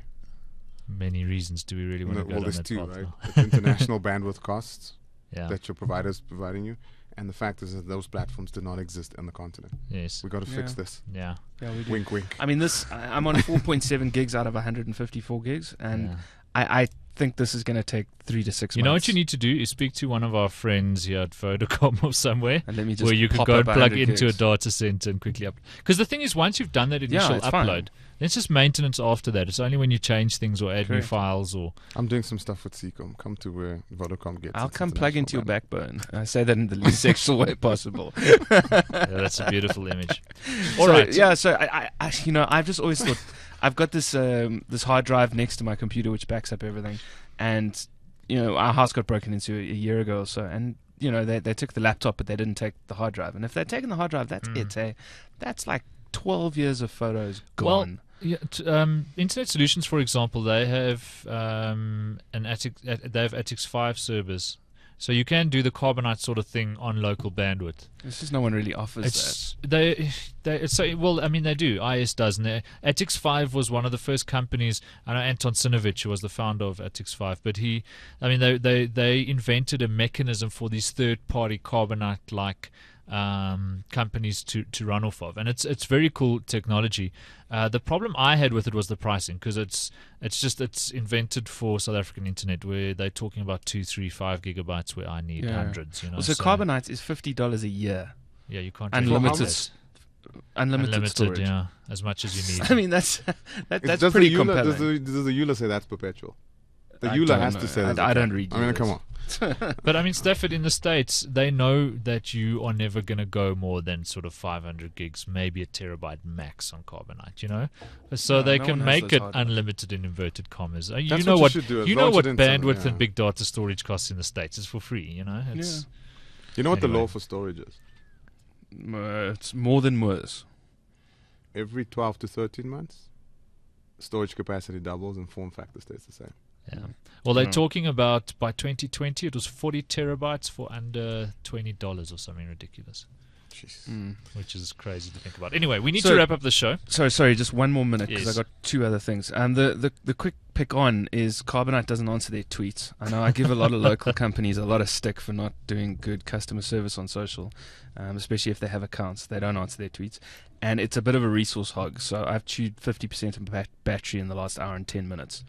Speaker 1: Many reasons. Do we really want to go down
Speaker 3: there's
Speaker 1: that
Speaker 3: two,
Speaker 1: path?
Speaker 3: right? It's international bandwidth costs that your provider's providing you, and the fact is that those platforms do not exist on the continent.
Speaker 1: Yes.
Speaker 3: We got to fix this.
Speaker 1: Yeah.
Speaker 2: We do.
Speaker 3: Wink, wink.
Speaker 2: I mean, I'm on 4.7 gigs out of 154 gigs, and I think this is going to take 3 to 6 months.
Speaker 1: You know what you need to do is speak to one of our friends here at Vodacom or somewhere,
Speaker 2: And let me just
Speaker 1: where you can
Speaker 2: pop
Speaker 1: go
Speaker 2: up
Speaker 1: and plug
Speaker 2: 100
Speaker 1: into a
Speaker 2: gigs.
Speaker 1: data center and quickly up. Because the thing is, once you've done that initial
Speaker 2: it's fine.
Speaker 1: upload, then it's just maintenance after that. It's only when you change things or add new
Speaker 2: Correct.
Speaker 1: files or.
Speaker 3: I'm doing some stuff with Seacom. Come to where Vodacom gets.
Speaker 2: I'll
Speaker 3: its
Speaker 2: come plug into
Speaker 3: international
Speaker 2: your backbone. I say that in the least sexual way possible.
Speaker 1: Yeah, that's a beautiful image. All
Speaker 2: So,
Speaker 1: right.
Speaker 2: Yeah. So I I've just always thought I've got this this hard drive next to my computer which backs up everything, and our house got broken into a year ago or so, and they took the laptop but they didn't take the hard drive, and if they'd taken the hard drive, that's it. That's like 12 years of photos gone.
Speaker 1: Yeah, Internet Solutions, for example, they have Atix 5 servers, so you can do the Carbonite sort of thing on local bandwidth.
Speaker 2: It's just no one really offers
Speaker 1: They well, I mean, they do. IS does, and Atix 5 was one of the first companies. I know Anton Sinovich, who was the founder of Atix 5, but they invented a mechanism for these third-party Carbonite-like companies to run off of, and it's very cool technology. The problem I had with it was the pricing, because it's invented for South African internet, where they're talking about 2, 3, 5 gigabytes, where I need hundreds.
Speaker 2: So Carbonite is $50 a year,
Speaker 1: yeah, you can't
Speaker 2: unlimited storage.
Speaker 1: yeah, as much as you need.
Speaker 2: I mean, that's
Speaker 3: Does
Speaker 2: pretty
Speaker 3: the EULA,
Speaker 2: compelling.
Speaker 3: does the EULA say that's perpetual? The
Speaker 2: I
Speaker 3: EULA
Speaker 2: don't
Speaker 3: has
Speaker 2: know.
Speaker 3: to say that.
Speaker 2: I don't read
Speaker 3: I mean,
Speaker 2: EULAs.
Speaker 3: come on.
Speaker 1: But I mean, Stafford, in the States, they know that you are never going to go more than sort of 500 gigs, maybe a terabyte max on Carbonite, So
Speaker 2: No,
Speaker 1: they
Speaker 2: no
Speaker 1: can
Speaker 2: one has
Speaker 1: make
Speaker 2: those
Speaker 1: it
Speaker 2: hard drives.
Speaker 1: unlimited in inverted commas. You
Speaker 3: That's
Speaker 1: know
Speaker 3: what
Speaker 1: what
Speaker 3: you should do,
Speaker 1: you know
Speaker 3: launch
Speaker 1: what
Speaker 3: it into them,
Speaker 1: bandwidth
Speaker 3: yeah.
Speaker 1: and big data storage costs in the States. It's for free, It's
Speaker 3: You know what the
Speaker 1: Anyway.
Speaker 3: law for storage is?
Speaker 2: It's more than worse.
Speaker 3: Every 12 to 13 months, storage capacity doubles and form factor stays the same.
Speaker 1: yeah. Well, they're
Speaker 2: Hmm.
Speaker 1: talking about by 2020 it was 40 terabytes for under $20 or something ridiculous,
Speaker 3: Jeez.
Speaker 1: which is crazy to think about. Anyway, we need
Speaker 2: So-
Speaker 1: to wrap up the show.
Speaker 2: Sorry, just one more minute because
Speaker 1: Yes.
Speaker 2: I got 2 other things. The quick pick on is Carbonite doesn't answer their tweets. I know I give a lot of local companies a lot of stick for not doing good customer service on social, especially if they have accounts. They don't answer their tweets, and it's a bit of a resource hog. So I've chewed 50% of battery in the last hour and 10 minutes.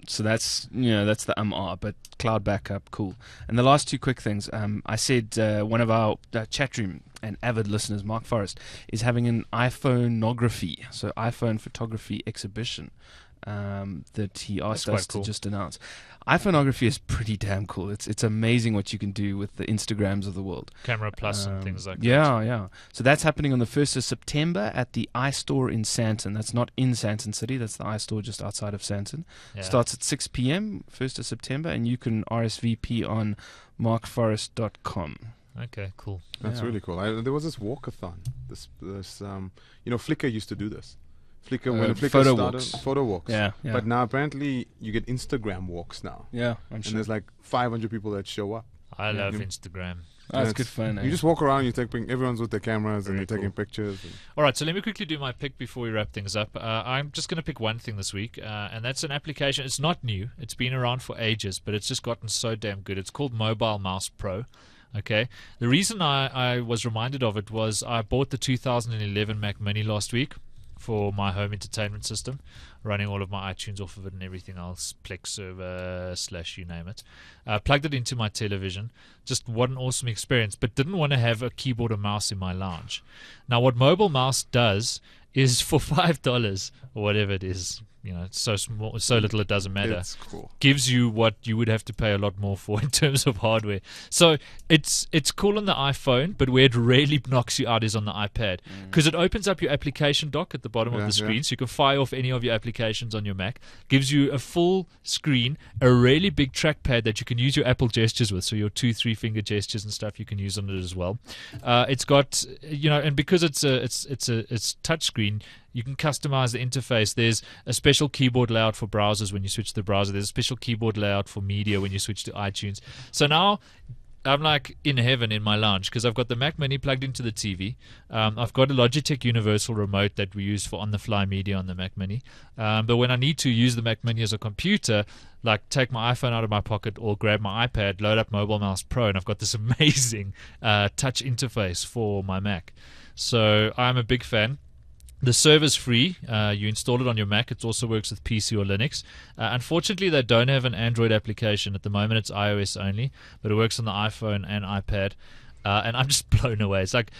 Speaker 2: So that's the but cloud backup, cool. And the last 2 quick things, I said one of our chat room and avid listeners, Mark Forrest, is having an iPhoneography, so iPhone photography exhibition that he asked
Speaker 1: quite
Speaker 2: us
Speaker 1: cool.
Speaker 2: to just announce. iPhoneography is pretty damn cool. It's amazing what you can do with the Instagrams of the world.
Speaker 1: Camera Plus and things like that.
Speaker 2: Yeah. So that's happening on the 1st of September at the iStore in Sandton. That's not in Sandton City. That's the iStore just outside of Sandton.
Speaker 1: Yeah.
Speaker 2: Starts at 6 p.m., 1st of September, and you can RSVP on markforest.com.
Speaker 1: Okay, cool.
Speaker 3: That's
Speaker 2: Yeah.
Speaker 3: really cool. There was this walkathon. Flickr used to do this. When Flickr
Speaker 2: photo
Speaker 3: started,
Speaker 2: walks.
Speaker 3: photo walks.
Speaker 2: Yeah.
Speaker 3: But now apparently you get Instagram walks now,
Speaker 2: Yeah, I'm
Speaker 3: and
Speaker 2: sure.
Speaker 3: there's like 500 people that show up.
Speaker 1: I love
Speaker 3: you-
Speaker 1: Instagram.
Speaker 2: That's
Speaker 3: And
Speaker 2: good fun.
Speaker 3: You just walk around, everyone's with their cameras and
Speaker 1: Very
Speaker 3: they're taking
Speaker 1: cool.
Speaker 3: pictures. And
Speaker 1: All right, so let me quickly do my pick before we wrap things up. I'm just going to pick one thing this week, and that's an application. It's not new. It's been around for ages, but it's just gotten so damn good. It's called Mobile Mouse Pro. Okay. The reason I was reminded of it was I bought the 2011 Mac Mini last week for my home entertainment system, running all of my iTunes off of it and everything else, Plex server / you name it. Plugged it into my television. Just what an awesome experience, but didn't want to have a keyboard and mouse in my lounge. Now, what Mobile Mouse does is for $5 or whatever it is, it's so small, so little it doesn't matter.
Speaker 3: it's cool.
Speaker 1: Gives you what you would have to pay a lot more for in terms of hardware. So it's cool on the iPhone, but where it really knocks you out is on the iPad, because it opens up your application dock at the bottom of
Speaker 3: Yeah,
Speaker 1: the screen,
Speaker 3: yeah.
Speaker 1: so you can fire off any of your applications on your Mac. Gives you a full screen, a really big trackpad that you can use your Apple gestures with, so your 2-3 finger gestures and stuff you can use on it as well. It's got and because it's touch screen, you can customize the interface. There's a special keyboard layout for browsers when you switch to the browser. There's a special keyboard layout for media when you switch to iTunes. So now I'm like in heaven in my lounge because I've got the Mac Mini plugged into the TV. I've got a Logitech Universal Remote that we use for on-the-fly media on the Mac Mini. But when I need to use the Mac Mini as a computer, like take my iPhone out of my pocket or grab my iPad, load up Mobile Mouse Pro, and I've got this amazing touch interface for my Mac. So I'm a big fan. The server's free. You install it on your Mac. It also works with PC or Linux. Unfortunately, they don't have an Android application at the moment. It's iOS only, but it works on the iPhone and iPad. And I'm just blown away. It's like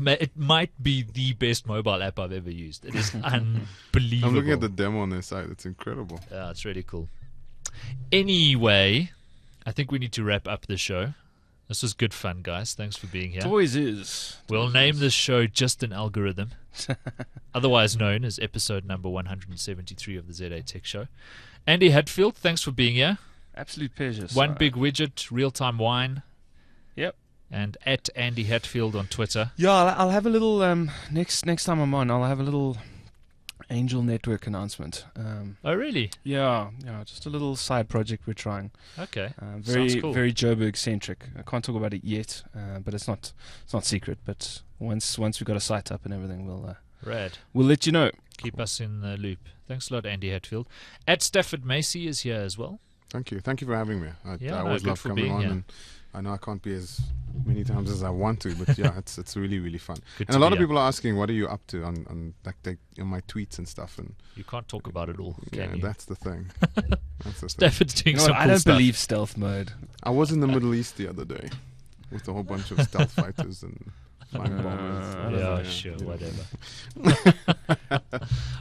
Speaker 1: it might be the best mobile app I've ever used. It is unbelievable.
Speaker 3: I'm looking at the demo on their site. It's incredible.
Speaker 1: Yeah, it's really cool. Anyway, I think we need to wrap up the show. This was good fun, guys. Thanks for being here.
Speaker 2: It always is.
Speaker 1: We'll name this show Just an Algorithm, otherwise known as episode number 173 of the ZA Tech Show. Andy Hatfield, thanks for being here.
Speaker 2: Absolute pleasure.
Speaker 1: One Big Widget, Real-Time Wine.
Speaker 2: Yep.
Speaker 1: And at Andy Hatfield on Twitter.
Speaker 2: Yeah, I'll have a little next time I'm on. I'll have a little Angel Network announcement.
Speaker 1: Oh, really?
Speaker 2: Yeah, just a little side project we're trying.
Speaker 1: Okay.
Speaker 2: Very
Speaker 1: Sounds cool.
Speaker 2: very Joburg centric. I can't talk about it yet, but it's not secret. But once we got a site up and everything,
Speaker 1: Rad.
Speaker 2: we'll let you know.
Speaker 1: Keep us in the loop. Thanks a lot, Andy Hatfield. At Stafford Macy is here as well.
Speaker 3: Thank you. Thank you for having me. I always
Speaker 1: good
Speaker 3: love
Speaker 1: for
Speaker 3: coming
Speaker 1: being
Speaker 3: on.
Speaker 1: here.
Speaker 3: And I know I can't be as many times as I want to, but yeah, it's really, really fun.
Speaker 1: Good
Speaker 3: And
Speaker 1: to
Speaker 3: a lot
Speaker 1: be
Speaker 3: of
Speaker 1: here.
Speaker 3: people are asking, what are you up to on my tweets and stuff? And
Speaker 1: You can't talk about it all,
Speaker 3: yeah,
Speaker 1: can you?
Speaker 3: that's the thing. That's the thing.
Speaker 1: Stafford's doing
Speaker 2: You know
Speaker 1: some
Speaker 2: what? I
Speaker 1: cool
Speaker 2: don't
Speaker 1: stuff.
Speaker 2: believe stealth mode.
Speaker 3: I was in the Middle East the other day with a whole bunch of stealth fighters and flying bombers.
Speaker 2: I don't know,
Speaker 1: Yeah, sure, whatever.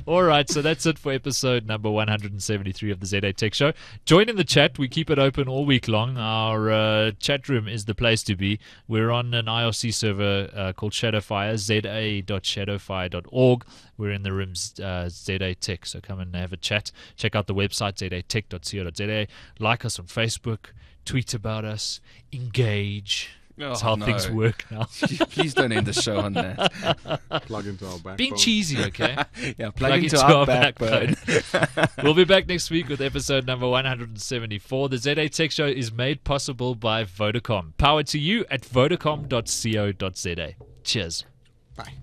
Speaker 1: All right, so that's it for episode number 173 of the ZA Tech Show. Join in the chat. We keep it open all week long. Our chat room is the place to be. We're on an IRC server called Shadowfire, za.shadowfire.org. We're in the rooms ZA Tech, so come and have a chat. Check out the website, zatech.co.za. Like us on Facebook. Tweet about us. Engage. That's how things work now.
Speaker 2: Please don't end the show on that.
Speaker 3: Plug into our backbone.
Speaker 1: Being cheesy, okay?
Speaker 2: Yeah,
Speaker 1: Plug into our backbone. We'll be back next week with episode number 174. The ZA Tech Show is made possible by Vodacom. Power to you at vodacom.co.za. Cheers.
Speaker 3: Bye.